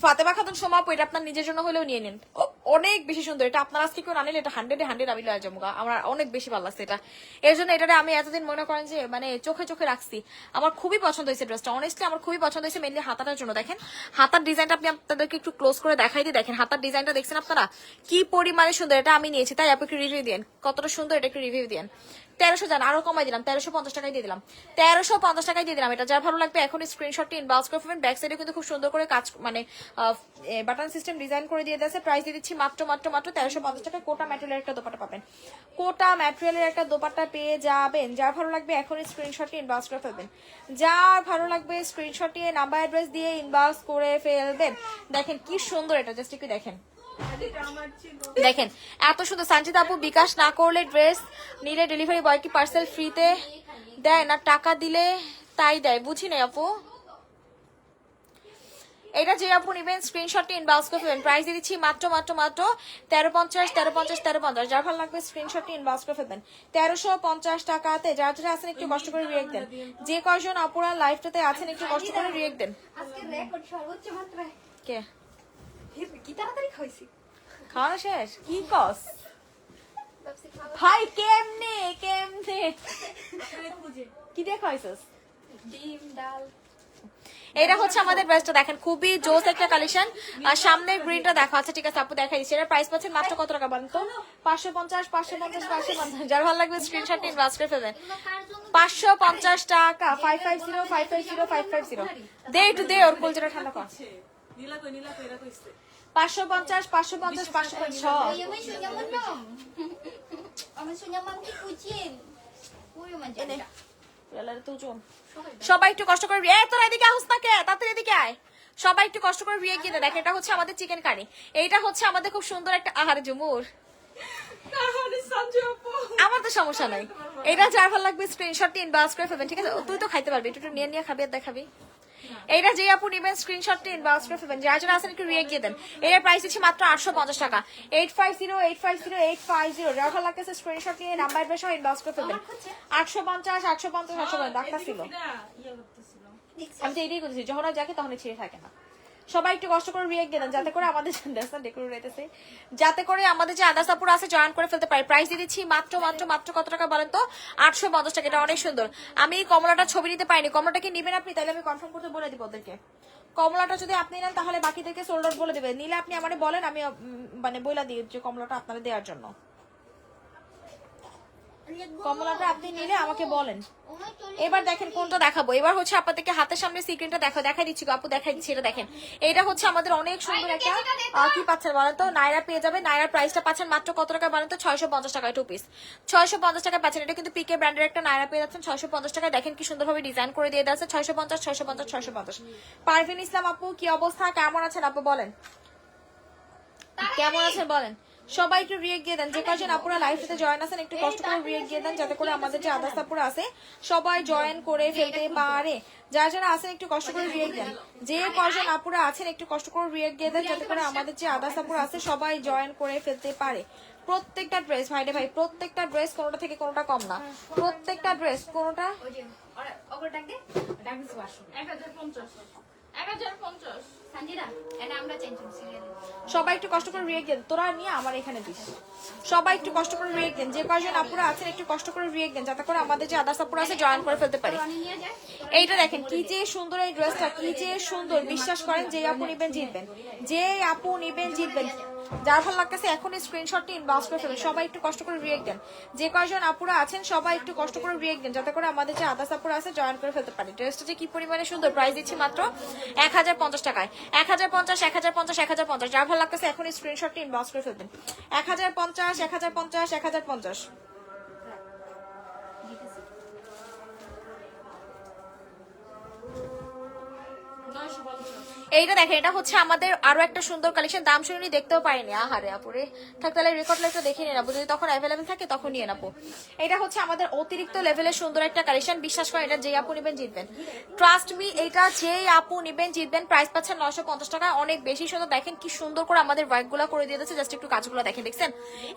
ফাতেমা খাতুন সোমা আপু, এটা আপনার নিজের জন্য হলেও নিয়ে নিন, অনেক বেশি সুন্দর। এটা আপনার আজকে কেউ না নিলে এটা 100 আমি লয়ে যাবো, আমার অনেক বেশি ভালো লাগছে এটা। এর জন্য এটা আমি এতদিন মনে করেন যে মানে চোখে রাখছি, আমার খুবই পছন্দ হয়েছে ড্রেসটা। অনেস্টলি আমার খুবই পছন্দ হয়েছে, মেনলি হাতাটার জন্য। দেখেন হাতার ডিজাইনটা আপনি আপনাদেরকে একটু ক্লোজ করে দেখাই দিই। দেখেন হাতার ডিজাইনটা দেখছেন আপনারা কি পরিমাণে সুন্দর, এটা আমি নিয়েছি তাই আপনি একটু রিভিউ দেন কতটা সুন্দর, এটা একটু রিভিউ দেন। 1300 জান, আরো কমাই দিলাম, 1350 টাকায় দিয়ে দিলাম, 1350 টাকায় দিয়ে দিলাম। এটা যার ভালো লাগবে এখন স্ক্রিনশটটি ইনবক্স করে ফেলবেন। ব্যাক সাইডে কিন্তু খুব সুন্দর করে কাজ মানে বাটন সিস্টেম ডিজাইন করে দিয়ে দিয়েছে। প্রাইস দিয়ে দিচ্ছি মাত্র 1350 টাকায়। কোটা ম্যাটেরিয়ালের একটা দোপাট্টা পাবেন, কোটা ম্যাটেরিয়ালের একটা দোপাট্টা পেয়ে যাবেন। যার ভালো লাগবে এখন স্ক্রিনশটটি ইনবক্স করে ফেলবেন, যার ভালো লাগবে স্ক্রিনশটটি নাম্বার অ্যাড্রেস দিয়ে ইনবক্স করে ফেলবেন। দেখেন কি সুন্দর, এটা জাস্ট একটু দেখেন, দেখেন এত সুন্দর। সঞ্চিতা আপু, বিকাশ না করলে ড্রেস নিলে ডেলিভারি বয় কি পার্সেল ফ্রিতে দেয় না টাকা দিলে তাই দেয়? বুঝি নাই আপু, এটা যে আপু নেবেন স্ক্রিনশটটি ইনবক্স করে ফেলবেন। প্রাইস দিয়ে দিচ্ছি মাত্র 1350 যার ভালো লাগবে স্ক্রিনশটটি ইনবক্স করে ফেলবেন 1350 টাকাতে। যারা যারা আছেন একটু কষ্ট করে রিয়েক্ট দেন, যে কয়জন আপুরা লাইভটাতে আছেন একটু কষ্ট করে রিয়েক্ট দেন। আজকে রেকর্ড সর্বোচ্চ মাত্রায় কে কি তাড়াতাড়ি খাইছি। খাওয়া শেষ? কি কস ভাবছি খাওয়া ভাই? কেমনে কি দিয়ে খাইছস? ডিম ডাল এটা হচ্ছে আমাদের ড্রেসটা দেখেন, খুবই জোস একটা কালেকশন। আর সামনের গ্রিনটা দেখো। আচ্ছা ঠিক আছে আপু দেখাই দিচ্ছি। এটার প্রাইস পাচ্ছেন মাত্র কত টাকা বলেন তো? 550 যার ভালো লাগবে স্ক্রিনশট নিয়ে ইনবক্স করে ফেলবেন। 550 টাকা 550 দে একটু দে, ওর কলজটা ঠান্ডা কর। 550 সবাই একটু কষ্ট করে তোরা এদিকে আসুস না কে, তাড়াতাড়ি এদিকে আয়। সবাই একটু কষ্ট করে বিয়ে গিয়ে দেখ। এটা হচ্ছে আমাদের চিকেন কারি। এইটা হচ্ছে আমাদের খুব সুন্দর একটা আহার জুমুর। আমার তো সমস্যা নাই। এটা যার ভালো লাগবে স্ক্রিনশট ইনবক্স করে ফেলবেন, ঠিক আছে? তুই তো খাইতে পারবি, একটু নিয়ে খাবি আর দেখাবি। এইটা যে আপু নেবেন স্ক্রিনশটটি ইনবক্স করে ফেলবেন। যারা যারা আছেন একটু রিয়েক্ট দিয়ে দেন। এর প্রাইস দিচ্ছি মাত্র 850 টাকা। 850850 যারা ভালো লাগতেছে স্ক্রিনশট নিয়ে নাম্বার সহ ইনবক্স করে ফেলবেন। 850 ডাক্তার ছিল। আমি তো এটাই করতেছি, যখন আর যাকে তখন ছেড়ে থাকে না। সবাই একটু কষ্ট করে রিয়েক্ট দিয়ে দেন যাতে করে আমাদের যাতে করে আমাদের যে আদার্স আপুর আছে জয়েন করে ফেলতে পারি। প্রাইস দিয়ে দিচ্ছি মাত্র কত টাকা বলেন তো? 850 টাকা। এটা অনেক সুন্দর। আমি কমলাটা ছবি নিতে পারিনি। কমলাটা কি নেবেন আপনি? তাহলে আমি কনফার্ম করতে বলে দিব ওদেরকে। কমলাটা যদি আপনি নেন তাহলে বাকিদেরকে সোল্ড আউট বলে দেবেন। নিলে আপনি আমারে বলেন, আমি মানে বইলা দিই যে কমলাটা আপনারা দেওয়ার জন্য। কমলাটা আপনি নিলে আমাকে বলেন। এবার দেখেন কোনটা দেখাবো। এবার হচ্ছে আপনাদেরকে হাতের সামনে সিক্রেটটা দেখাই দিচ্ছি আপু, দেখাই দিচ্ছি। এটা দেখেন, এটা হচ্ছে আমাদের অনেক সুন্দর একটা কি পাচ্ছেন বলেন তো? নাইরা পেয়ে যাবে। নাইরার প্রাইসটা পাচ্ছেন মাত্র কত টাকা বলেন তো? 650 টাকায় 2 পিস 650 টাকা পাচ্ছেন। এটা কিন্তু পিকে ব্র্যান্ডের একটা নাইরা পেয়ে যাচ্ছেন 650 টাকায়। দেখেন কি সুন্দরভাবে ডিজাইন করে দিয়ে দেওয়া আছে। 650। পারভিন ইসলাম আপু কি অবস্থা, কেমন আছেন আপু বলেন? কেমন আছেন বলেন? সবাই একটু রিয়েক্ট দিয়ে দেন। যে কয়জন আপুরা লাইভটাতে জয়েন আছেন একটু কষ্ট করে রিয়েক্ট দিয়ে দেন যাতে করে আমাদের যে আদার্স আপুরা আছে সবাই জয়েন করে ফেলতে পারে। যারা যারা আছেন একটু কষ্ট করে রিয়েক্ট দেন। যে কয়জন আপুরা আছেন একটু কষ্ট করে রিয়েক্ট দিয়ে দেন যাতে করে আমাদের যে আদার্স আপুরা আছে সবাই জয়েন করে ফেলতে পারে। প্রত্যেকটা ড্রেস ভাই রে ভাই, প্রত্যেকটা ড্রেস কোনোটা থেকে কোনোটা কম না। প্রত্যেকটা ড্রেস কোনোটা 1050 সবাই একটু কষ্ট করে রিয়েক্ট দেন। তোরা নিয়ে আমার এখানে দিস। সবাই একটু কষ্ট করে রিয়েক্ট দেন। যে কয়জন আপুরা আছেন একটু কষ্ট করে রিয়েক্ট দেন যাতে করে আমাদের যে আদার্স আপুরা আছে জয়েন করে ফেলতে পারি। এইটা দেখেন কি যে সুন্দর এই ড্রেসটা, কি যে সুন্দর। বিশ্বাস করেন যে আপু নিবেন জিতবেন, যে আপু নিবেন জিতবেন। যার ভালো লাগতেছে এখনই স্ক্রিনশটটি ইনবক্স করে ফেলুন। সবাই একটু কষ্ট করে রিয়েক্ট দেন। যে কয়জন আপুরা আছেন সবাই একটু কষ্ট করে রিয়েক্ট দেন যাতে করে আমাদের যে আদার্স আপুরা আছে জয়েন করে ফেলতে পারি। ড্রেসটা যে কি পরিমাণে সুন্দর। প্রাইস দিচ্ছি মাত্র 1050 টাকায়। 1050। যার ভালো লাগতেছে এখনই স্ক্রিনশটটি ইনবক্স করে ফেলবেন। 1050। এইটা দেখেন, এটা হচ্ছে আমাদের আরো একটা সুন্দর কালেকশন। দাম শুনি দেখতেও পারিনি। আহারে আপুরে থাক, তাহলে রেকর্ড লাইভটা দেখে নিয়ে নেবো, যদি তখন অ্যাভেলেবেল থাকে তখন নিয়ে নেবো। এটা হচ্ছে আমাদের অতিরিক্ত লেভেলের সুন্দর একটা কালেকশন। বিশ্বাস করেন এটা যে আপু নিবেন জিতবেন। ট্রাস্ট মি, এটা যে আপু নিবেন জিতবেন। প্রাইস পাচ্ছেন 950 টাকা। অনেক বেশি সুন্দর। দেখেন কি সুন্দর করে আমাদের ওয়ার্ক গুলা করে দিয়ে দিচ্ছে। জাস্ট একটু কাজগুলো দেখেন, দেখছেন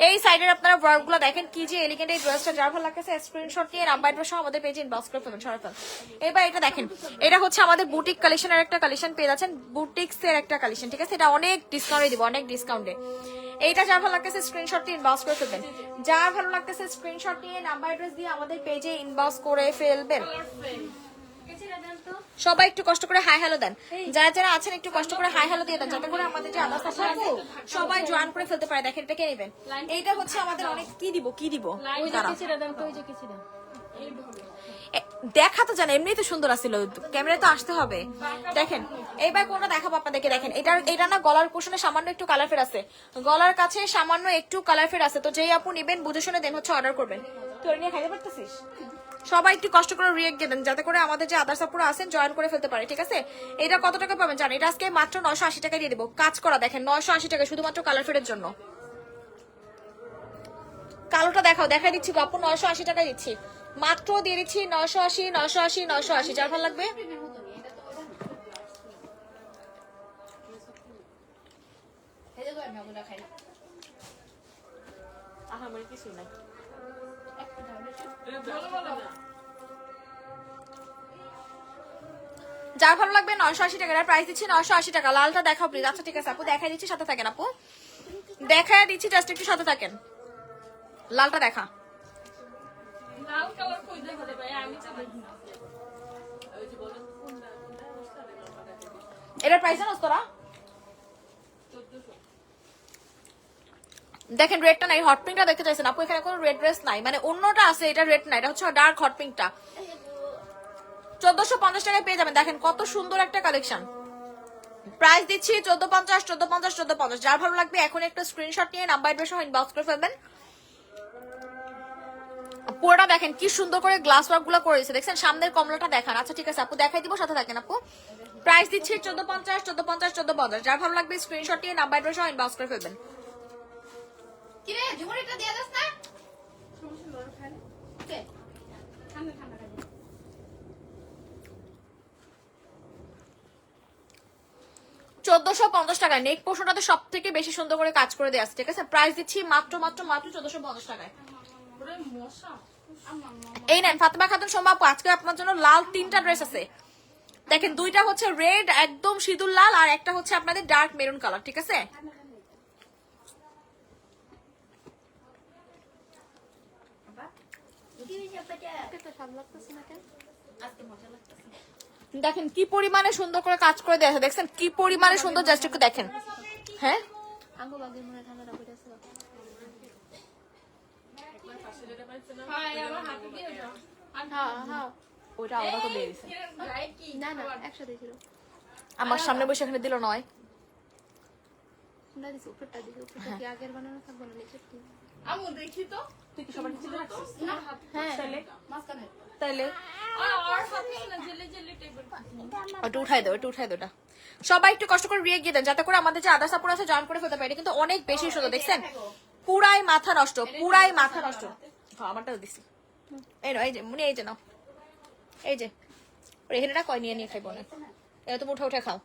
এই সাইডের আপনারা ওয়ার্ক গুলো দেখেন কি যে এলিগেন্ট। এই ড্রেসটা যার ভালো লাগছে স্ক্রিনশট নিয়ে নাম্বার সহ আমাদের পেজে ইনবক্স করে ফেলবেন সরাসরি। এবার এটা দেখেন, এটা হচ্ছে আমাদের বুটিক কালেকশনের একটা কালেকশন পেয়ে যাচ্ছেন। বুটিক্স এর একটা কালেকশন, ঠিক আছে? এটা অনেক ডিসকাউন্টে দিব, অনেক ডিসকাউন্টে। এইটা যার ভালো লাগতেছে স্ক্রিনশটটি ইনবক্স করে ফেলবেন। যার ভালো লাগতেছে স্ক্রিনশট নিয়ে নাম্বার অ্যাড্রেস দিয়ে আমাদের পেজে ইনবক্স করে ফেলবেন। সবাই একটু কষ্ট করে হাই হ্যালো দেন। যারা যারা আছেন একটু কষ্ট করে হাই হ্যালো দিয়ে দেন যাতে করে আমাদের যে আদার্স আছে সবাই জয়েন করে ফেলতে পারে। দেখেন এটা কে নেবেন। এইটা হচ্ছে আমাদের অনেক কি দিব দেখা তো জানে, এমনি তো সুন্দর আছিল, ক্যামেরায় তো আসতে হবে। দেখেন এইবার কোনটা দেখাবো আপনাদেরকে। দেখেন এটা না গলার পোষণে সামান্য একটু কালার ফের আছে, গলার কাছে সামান্য একটু কালার ফের আছে। তো যেই আপু নিবেন বুঝে শুনে দেন হচ্ছে অর্ডার করবেন। তোর নিয়ে খাইতে পারতেছিস? সবাই একটু কষ্ট করে রিয়েক্ট দেন যাতে করে আমাদের যে আদার্স আপুরা আছেন জয়েন করে ফেলতে পারে, ঠিক আছে? এটা কত টাকা পাবেন জানেন? এটা আজকে মাত্র 980 টাকা দিয়ে দেবো। কাজ করা দেখেন 980 টাকা শুধুমাত্র কালার ফেরের জন্য। কালোটা দেখাও, দেখাই দিচ্ছি আপু 980 টাকা দিচ্ছি, মাত্র দিয়ে দিচ্ছি 980। যার ভালো লাগবে আমার কিছু নাই। যার ভালো লাগবে 980 টাকা, প্রাইস দিচ্ছি 980 টাকা। লালটা দেখাও প্লিজ। আচ্ছা ঠিক আছে আপু, দেখাই দিচ্ছি, সাথে থাকেন আপু, দেখাই দিচ্ছি, জাস্ট একটু সাথে থাকেন। লালটা দেখা। লাল কালার কই দেখাতে ভাই, আমি চালাই না। এটার প্রাইস জানোস তোরা? দেখেন রেডটা নাই, হট পিঙ্কটা দেখতে চাইছেন আপু, এখানে কোনো রেড ড্রেস নাই, মানে অন্যটা আছে, এটা রেড না, এটা হচ্ছে ডার্ক হট পিঙ্কটা। 1450 টাকায় পেয়ে যাবেন। দেখেন কত সুন্দর একটা কালেকশন। প্রাইস দিচ্ছি 1450, 1450, 1450। যার ভালো লাগবে এখন একটা স্ক্রিনশট নিয়ে নাম্বার এড্রেস সহ ইনবক্স করে ফেলবেন। পুরোটা দেখেন কি সুন্দর করে গ্লাস ওয়ার্ক গুলো করে দিয়েছে, দেখছেন? সামনের কমলাটা দেখান। আচ্ছা ঠিক আছে আপু, দেখাই দিব, সাথে থাকেন আপু। প্রাইস দিচ্ছি 1450, 1450, 1450। যার ভালো লাগবে স্ক্রিনশট নিয়ে নাম্বার এড্রেস সহ ইনবক্স করে ফেলবেন। কি রে ঝুমুরিটা দিয়ে দাস না? ওকে ঠান্ডা ঠান্ডা খাবো। 1450 টাকায় নেক পোর্শনটাতে সব থেকে বেশি সুন্দর করে কাজ করে দেওয়া আছে, ঠিক আছে? প্রাইস দিচ্ছি মাত্র 1450 টাকায়। ওরে মশা। এই নেন ফাতেমা খাতুন সোমা আপু, আজকে আপনার জন্য লাল 3টা ড্রেস আছে। দেখেন দুইটা হচ্ছে রেড একদম সিঁদুর লাল, আর একটা হচ্ছে আপনাদের ডার্ক মেরুন কালার, ঠিক আছে? দেখেন কি পরিমাণে সুন্দর করে কাজ করে দেওয়া আছে, দেখছেন কি পরিমাণে সুন্দর, জাস্ট একটু দেখেন। হ্যাঁ ভাই আমার হাতে দিয়ে দাও। ওইটা আলাদা করে দিয়ে দিছে, গায়ে কি? না না একসাথে ছিল। আমার সামনে বসে এখানে দিল নয়। না দিছি উপরটা দিছি, উপরটা কি আগের বানানো থাকবে না নিচে কি? আমু দেখি তো। তুই কি সবার কিছু রাখছিস? না হাত। হ্যাঁ তাহলে মাঝখানে তাহলে আর হাতে না জেলে জেলে টেবিল। ওটা উঠাই দাও, ওটা উঠাই দাও। ওটা সবাই একটু কষ্ট করে রিয়েক্ট দিয়ে দেন, যাতে করে আমাদের যে আদার সাপোর্ট আছে জয়েন করে ফেলতে পারি। এটা কিন্তু অনেক বেশি সুন্দর, দেখছেন? পুরাই মাথা নষ্ট, পুরাই মাথা নষ্ট। হ্যাঁ আমারটাও দিছি। এই নাও, এই যে মুনি, এই যে নাও, এই যে ওরে হেনেটা কয় নিয়ে নিয়ে খাইবো না, এটা তুমি উঠে উঠে খাও।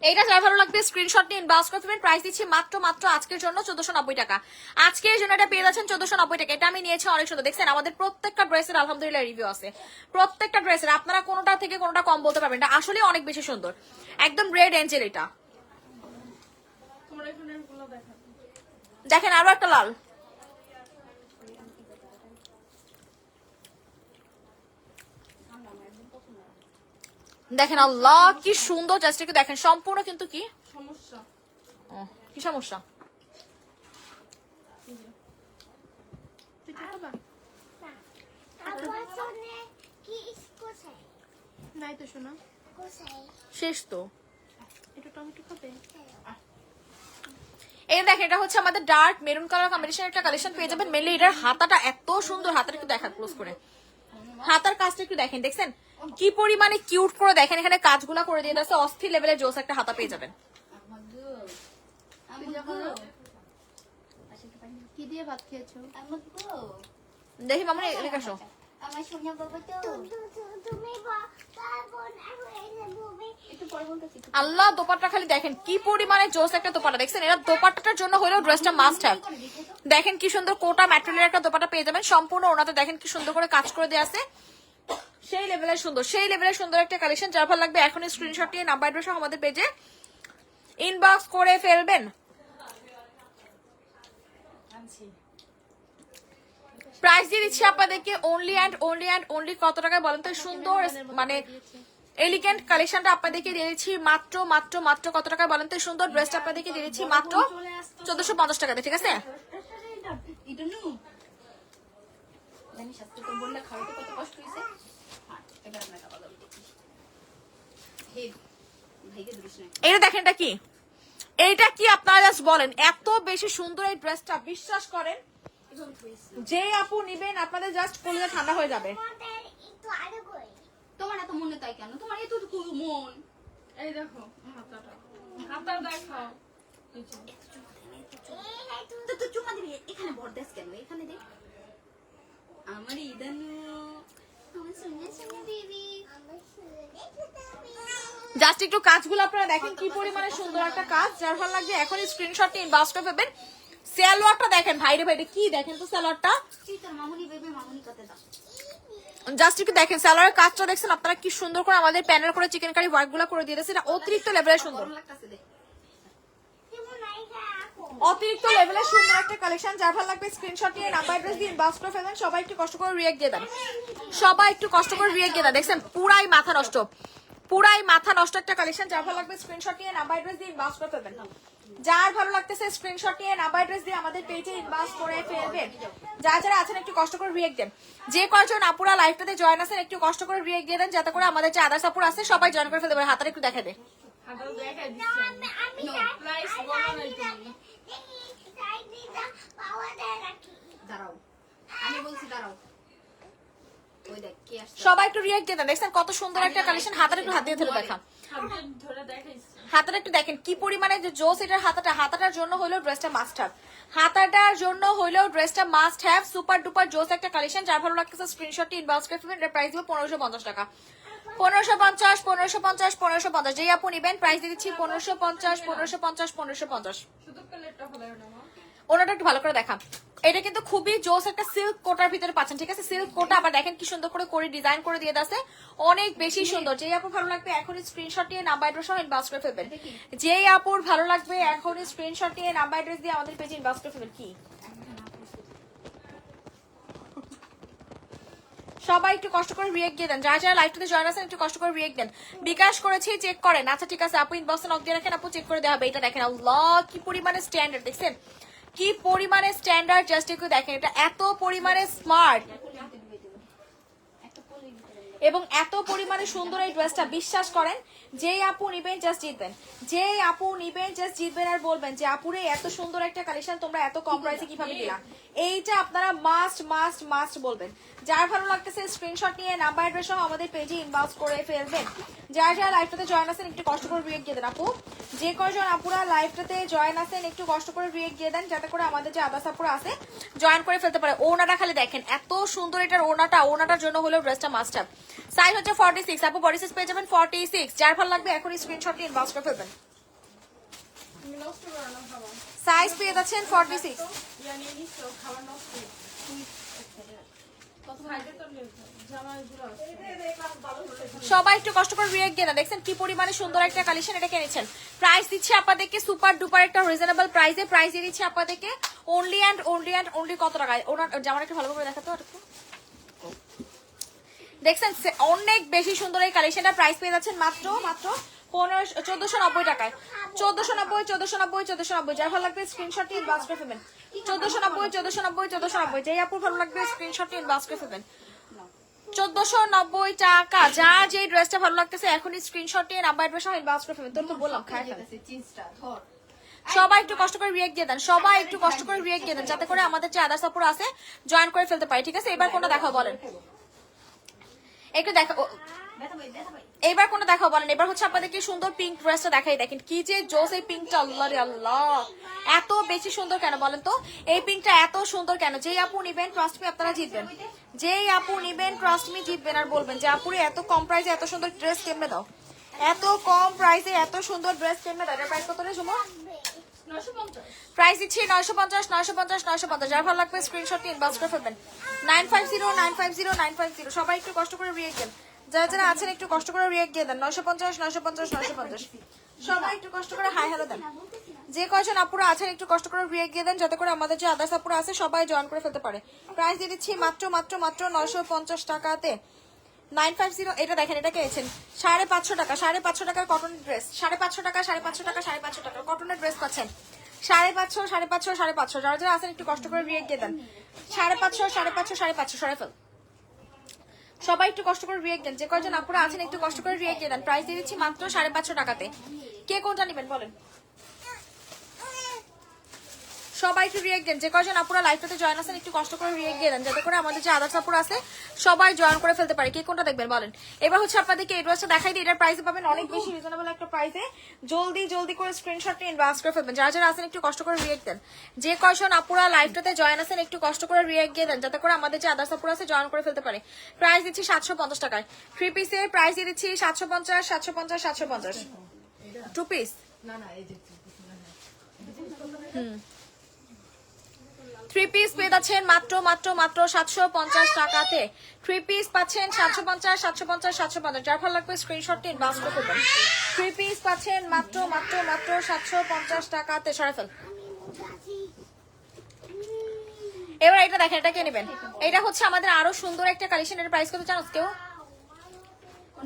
এইটা যার ভালো লাগবে স্ক্রিনশট নিয়ে ইনবক্স করে ফেলবেন। প্রাইস দিচ্ছি মাত্র আজকের জন্য 1490 টাকা। আজকের জন্য এটা পেয়ে যাচ্ছেন 1490 টাকা। এটা আমি নিয়েছি, অনেক সুন্দর, দেখছেন? আমাদের প্রত্যেকটা ড্রেসের আলহামদুলিল্লাহ রিভিউ আছে, প্রত্যেকটা ড্রেসের। আপনারা কোনোটা থেকে কোনোটা কম বলতে পারবেন, এটা আসলে অনেক বেশি সুন্দর, একদম রেড এঞ্জেল। এটা তোমার এখানে গুলো দেখা। দেখেন আরো একটা লাল, দেখেন আল্লাহ কি সুন্দর, জাস্ট একটু দেখেন। সম্পূর্ণ কিন্তু কি সমস্যা। কি সমস্যা? নাই তো শোনা শেষ তো। একটু টমেটো খাবে? এই দেখেন এটা হচ্ছে আমাদের ডার্ক মেরুন কালার কম্বিনেশন একটা কালেকশন পেয়ে যাবেন। মেনলি এটার হাতাটা এত সুন্দর, হাতাটা একটু দেখা ক্লোজ করে, হাতার কাজটা একটু দেখেন, দেখছেন কি পরিমানে কিউট করে। দেখেন এখানে কাজগুলা করে দিয়ে দিয়েছে, অস্থির লেভেলের জোস একটা হাতা পেয়ে যাবেন। কি দিয়ে ভাত খেয়েছো? দেখি মামনি এদিকে আসো। আমার সোনা বাবা তো তুমি একটু পরে বলতেছি। আল্লাহ দোপাট্টা খালি দেখেন কি পরিমানে জোস একটা দোপাট্টা, দেখছেন? এরা দোপাট্টাটার জন্য হলেও ড্রেসটা মাস্ট হ্যাভ। দেখেন কি সুন্দর কোটা ম্যাটেরিয়ালের একটা দোপাট্টা পেয়ে যাবেন সম্পূর্ণ। ওনাতে দেখেন কি সুন্দর করে কাজ করে দেওয়া আছে, সেই লেভেলের সুন্দর, সেই লেভেলের সুন্দর একটা কালেকশন। যার ভালো লাগবে এখন স্ক্রিনশট নিয়ে নাম্বার এড্রেস আমাদের পেজে ইনবক্স করে ফেলবেন। প্রাইস দিয়ে দিচ্ছি আপনাদেরকে অনলি অ্যান্ড অনলি কত টাকায় বলেন তো? সুন্দর মানে এলিগেন্ট কালেকশনটা আপনাদেরকে দিয়ে দিচ্ছি মাত্র কত টাকায় বলেন তো? সুন্দর ড্রেসটা আপনাদেরকে দিয়ে দিচ্ছি মাত্র 1450 টাকাতে, ঠিক আছে? জানিস আজকে তো বললে খাওয়াতে কত কষ্ট হয়েছে। এবার আমরা খাওয়া দাওয়া দেখি। হে ভাইকে ধরিস না। এটা দেখেন এটা কি, এইটা কি আপনারা জাস্ট বলেন, এত বেশি সুন্দর এই ড্রেসটা। বিশ্বাস করেন যে আপু নিবেন আপনাদের জাস্ট কলিজা ঠান্ডা হয়ে যাবে। একটু আগে কই তোমার এত মনে তাই কেন? তোমার এতটুকু মন। এই দেখো হাতাটা। হাতা দেখাও। তো তো চুমা দিবি, এখানে ভর দেস কেন? এখানে দে। আমার ইদানু আমার সোনা সোনা বেবি, আমার সোনা বেবি জাস্ট একটু কাজগুলো আপনারা দেখেন কি পরিমাণে সুন্দর একটা কাজ। যার ভালো লাগবে এখন স্ক্রিনশট নিয়ে ইনবক্স করে ফেলবেন। সালোয়ারটা দেখেন ভাইরে ভাইরে, কি দেখেন তো সালোয়ারটা, তুই তোর মামুনি বেবি মামুনি কত দাও জাস্ট একটু দেখেন সালোয়ারের কাজটা দেখছেন আপনারা কি সুন্দর করে আমাদের প্যানেল করে চিকেন কারি ওয়ার্ক গুলা করে দিয়ে দিয়েছে, এটা অতিরিক্ত লেভেলের সুন্দর, কেমন নাই রাখো অতিরিক্ত লেভেলের সুন্দর একটা কালেকশন। যার ভালো লাগবে স্ক্রিনশট নিয়ে নাম্বার অ্যাড্রেস দিয়ে ইনবক্স করে ফেলবেন। সবাই একটু কষ্ট করে রিয়েক্ট দিয়ে দেন, সবাই একটু কষ্ট করে রিয়েক্ট দিয়ে দেন। দেখছেন পুরাই মাথা নষ্ট, পুরাই মাথা নষ্ট একটা কালেকশন। যার ভালো লাগবে স্ক্রিনশট নিয়ে নাম্বার অ্যাড্রেস দিয়ে ইনবক্স করে ফেলবেন। যার ভালো লাগতেছে স্ক্রিনশট নিয়ে নাম্বার অ্যাড্রেস দিয়ে আমাদের পেজে ইনবক্স করে ফেলবেন। যারা আছেন একটু কষ্ট করে রিয়েক্ট দেন। যে কয়জন আপুরা লাইভটাতে জয়েন আছেন একটু কষ্ট করে রিয়েক্ট দিয়ে দেন, যাতে করে আমাদের যে আদার্স আপুরা আছে সবাই জয়েন করে ফেলতে পারে। হাতার একটু দেখা দে, হাতাও দেখাই দিচ্ছি আমি প্রাইস বলো নাই তুমি দেখি সাইড দিটা পাওয়া যায় নাকি দাঁড়াও, আমি বলছি দাঁড়াও। ওই দেখ কি আসছে। সবাই একটু রিয়েক্ট দিয়ে দেন। দেখছেন কত সুন্দর একটা কালেকশন। হাতার একটু হাত দিয়ে ধরে দেখা, হাতে ধরে দেখাইছি হাতাটা একটু দেখেন কি পরিমাণে যে জোস এটার হাতাটা। হাতাটার জন্য হইলো ড্রেসটা মাস্ট হ্যাভ, হাতাটার জন্য হইলো ড্রেসটা মাস্ট হ্যাভ। সুপার ডুপার জোস একটা কালেকশন। যার ভালো লাগতেছে স্ক্রিনশটটি ইনবক্স করে ফেলবেন। এর প্রাইস দিব 1550 টাকা। 1550 1550 1550। যেই আপু নিবেন প্রাইস দিয়ে দিচ্ছি 1550 1550 1550। শুধু প্লেটটা হলো না মা ওনাটা একটু ভালো করে দেখা। এটা কিন্তু খুবই জোস একটা সিল্ক কোটার ভিতরে পাচ্ছেন, ঠিক আছে? সিল্ক কোটা আবার দেখেন কি সুন্দর করে ডিজাইন করে দিয়ে দাসে, অনেক বেশি সুন্দর। যেই আপুর ভালো লাগবে এখনই স্ক্রিনশট নিয়ে নাম্বার অ্যাড্রেস সহ ইনবক্স করে ফেলবেন। যেই আপুর ভালো লাগবে এখনই স্ক্রিনশট নিয়ে নাম্বার অ্যাড্রেস দিয়ে আমাদের পেজে ইনবক্স করে ফেলবেন। কি সবাই একটু কষ্ট করে রিয়েক্ট দিয়ে দেন। যারা যারা লাইভটাতে জয়েন আছেন একটু কষ্ট করে রিয়েক্ট দেন। বিকাশ করেছি চেক করেন। আচ্ছা ঠিক আছে আপু ইনবক্সে নক দিয়ে রাখেন, আপু চেক করে দেওয়া হবে। এটা দেখেন আল্লাহ কি পরিমাণে স্ট্যান্ডার্ড, দেখছেন কি পরিমাণে স্ট্যান্ডার্ড, জাস্ট একটু দেখেন এটা এত পরিমাণে স্মার্ট এবং এত পরিমাণে সুন্দর এই ড্রেসটা। বিশ্বাস করেন যেই আপু নিবেন জাস্ট জিতবেন, যেই আপু নিবেন জাস্ট জিতবেন আর বলবেন যে আপুরে এত সুন্দর একটা কালেকশন তোমরা এত কম প্রাইসে কিভাবে দিলা। এইটা আপনারা মাস্ট মাস্ট মাস্ট বলবেন। যার ভালো লাগতেছে স্ক্রিনশট নিয়ে নাম্বার অ্যাড্রেস সহ আমাদের পেজে ইনবক্স করে ফেলবেন। যারা যারা লাইভটাতে জয়েন আছেন একটু কষ্ট করে রিয়েক্ট দিয়ে দেন। আপু যে কয়জন আপুরা লাইভটাতে জয়েন আছেন একটু কষ্ট করে রিয়েক্ট দিয়ে দেন, যাতে করে আমাদের যে আদার্স আপুরা আছে জয়েন করে ফেলতে পারে। ওনাটা খালি দেখেন এত সুন্দর এটার ওনাটার জন্য হলেও ড্রেসটা মাস্ট হ্যাভ। সাইজ হচ্ছে 46, আপু বডি সাইজ পেয়ে যাবেন 46। যার ভালো লাগবে এখন স্ক্রিনশট নিয়ে ইনবক্স করে ফেলবেন। তুমি নষ্ট করো না খাবার সাইজ পেয়ে যাচ্ছেন 46। জানি নিছো খাবার নষ্ট কত খাইতে তো জামাই গুলো সবাই একটু কষ্ট করে রিয়েক্ট দিয়ে না। দেখছেন কি পরিমাণে সুন্দর একটা কালেকশন। এটা কিনেছেন প্রাইস দিচ্ছি আপনাদেরকে সুপার ডুপার একটা রিজনেবল প্রাইসে। প্রাইস দিয়ে দিচ্ছি আপনাদেরকে অনলি অ্যান্ড অনলি কত টাকায়। ওনার জামাটা একটু ভালো করে দেখাতো আর একটু। দেখছেন অনেক বেশি সুন্দর এই কালেকশনটা। প্রাইস পেয়ে যাচ্ছেন মাত্র 1490 টাকায়। 1490। যার ভালো লাগবে স্ক্রিনশট নিয়ে ইনবক্স করে ফেলবেন। 1490। যেই আপুর ভালো লাগবে স্ক্রিনশট নিয়ে ইনবক্স করে ফেলবেন। 1490 টাকা। যার যে ড্রেসটা ভালো লাগতেছে এখনই স্ক্রিনশট নিয়ে নাম্বার অ্যাড্রেস সহ ইনবক্স করে ফেলবেন। তোর তো বললাম খায় ফেল। চিজটা ধর। সবাই একটু কষ্ট করে রিয়েক্ট দিয়ে দেন, সবাই একটু কষ্ট করে রিয়েক্ট দিয়ে দেন, যাতে করে আমাদের যে আদার্স আপুরা আছে জয়েন করে ফেলতে পারে। ঠিক আছে এবার কোনটা দেখাও বলেন, একটু দেখো এবার কোনটা দেখাও বলেন। এবার হচ্ছে আপনাদেরকে সুন্দর পিঙ্ক ড্রেসটা দেখাই। দেখেন কি যে জোস এই পিঙ্কটা, আল্লাহ রে আল্লাহ এত বেশি সুন্দর কেন বলেন তো? এই পিঙ্কটা এত সুন্দর কেন? যেই আপু নিবেন ট্রাস্ট মি আপনারা জিতবেন। যেই আপু নিবেন ট্রাস্ট মি জিতবেন আর বলবেন যে আপুরে এত কম প্রাইসে এত সুন্দর ড্রেস কেমনে দাও, এত কম প্রাইসে এত সুন্দর ড্রেস কেমনে দাও। এটার প্রাইস কত রে সুমো? 950 প্রাইস দিচ্ছি 950। যার ভালো লাগবে স্ক্রিনশট নিয়ে ইনবক্স করে ফেলবেন। 950। সবাই একটু কষ্ট করে রিয়েক্ট দেন। যারা যারা আছেন একটু কষ্ট করে রিয়েক্ট দিয়ে দেন। 950। সবাই একটু কষ্ট করে হাই হ্যালো দেন। যে কয়জন আপুরা আছেন একটু কষ্ট করে রিয়েক্ট দিয়ে দেন, যাতে করে আমাদের যে আদার্স আপুরা আছে সবাই জয়েন করে ফেলতে পারে। প্রাইস দিয়ে দিচ্ছি মাত্র 950 টাকাতে। 950। এটা দেখেন এটা কিনেছেন 550 টাকা। 550 টাকার কটনের ড্রেস। 550 টাকা কটনের ড্রেস পাচ্ছেন। 550। যারা যারা আছেন একটু কষ্ট করে রিয়েক্ট দিয়ে দেন। 550 সরে ফেল। সবাই একটু কষ্ট করে রিয়েক্ট দেন। যে কয়জন আপুরা আছেন একটু কষ্ট করে রিয়েক্ট দিয়ে দেন। প্রাইস দিয়ে দিচ্ছি মাত্র 550 টাকাতে। কে কোনটা নেবেন বলেন? সবাই একটু রিয়েক্ট দেন। যে কয়জন আপুরা লাইভটাতে জয়েন আছেন একটু কষ্ট করে রিয়েক্ট দিয়ে দেন, যাতে করে আমাদের যে আদার্স আপুরা আছে সবাই জয়েন করে ফেলতে পারে। কে কোনটা দেখবেন বলেন? এবার হচ্ছে আপনাদেরকে এই ড্রেসটা দেখাই দিই। এটার প্রাইস পাবেন অনেক বেশি রিজনেবল একটা প্রাইসে। জলদি করে স্ক্রিনশট নিয়ে ইনবক্স করে ফেলবেন। যারা যারা আছেন একটু কষ্ট করে রিয়েক্ট দেন। যে কয়জন আপুরা লাইভটাতে জয়েন আছেন একটু কষ্ট করে রিয়েক্ট দিয়ে দেন, যাতে করে আমাদের যে আদার্স আপুরা আছে জয়েন করে ফেলতে পারে। প্রাইস দিচ্ছি 750 টাকায়। 3 পিসের প্রাইস দিয়ে দিচ্ছি 750। 2 পিস না এই যে 3 পিস পেয়ে যাচ্ছেন মাত্র মাত্র মাত্র 750 টাকাতে। 3 পিস পাচ্ছেন 750 750 750, যার ভালো লাগবে স্ক্রিনশট নিন বাস করবেন। 3 পিস পাচ্ছেন মাত্র মাত্র মাত্র 750 টাকাতে। সরাফেল এবার এটা দেখেন, এটা কে নেবেন? এটা হচ্ছে আমাদের আরো সুন্দর একটা কালেকশন। এর প্রাইস কত জানো কেউ?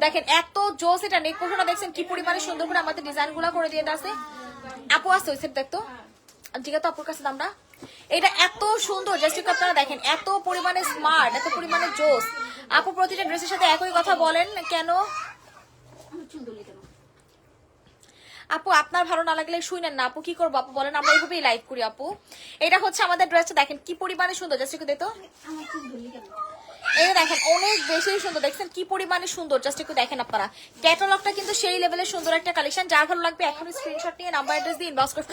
দেখেন এত জোস, এটা নেক পোর্শনটা দেখছেন কি পরিমাণে সুন্দর করে আমাদের ডিজাইন গুলা করে দিয়ে আছে। আপু আছে ওই সেট দেখতো, ঠিক আছে আপুর কাছে দামটা। এটা এত সুন্দর, জাস্ট আপনারা দেখেন এত পরিমাণে স্মার্ট, এত পরিমাণে জোস। আপু প্রতিটা ড্রেসের সাথে একই কথা বলেন কেন? আপু আপনার ভালো না লাগলে শুনেন না আপু, কি করবো আপু বলেন, আমরা এইভাবেই লাইভ করি আপু। এটা হচ্ছে আমাদের ড্রেসটা, দেখেন কি পরিমাণে সুন্দর, জাস্ট একটু দেখতো। এই দেখেন অনেক বেশি সুন্দর, দেখছেন কি পরিমাণে সুন্দর, জাস্ট একটু দেখেন আপনারা। ক্যাটালগটা কিন্তু সেই লেভেলের সুন্দর একটা কালেকশন। যার ভালো লাগবে এখন স্ক্রিনশট নিয়ে নাম্বার অ্যাড্রেস দিয়ে ইনবক্স করুন।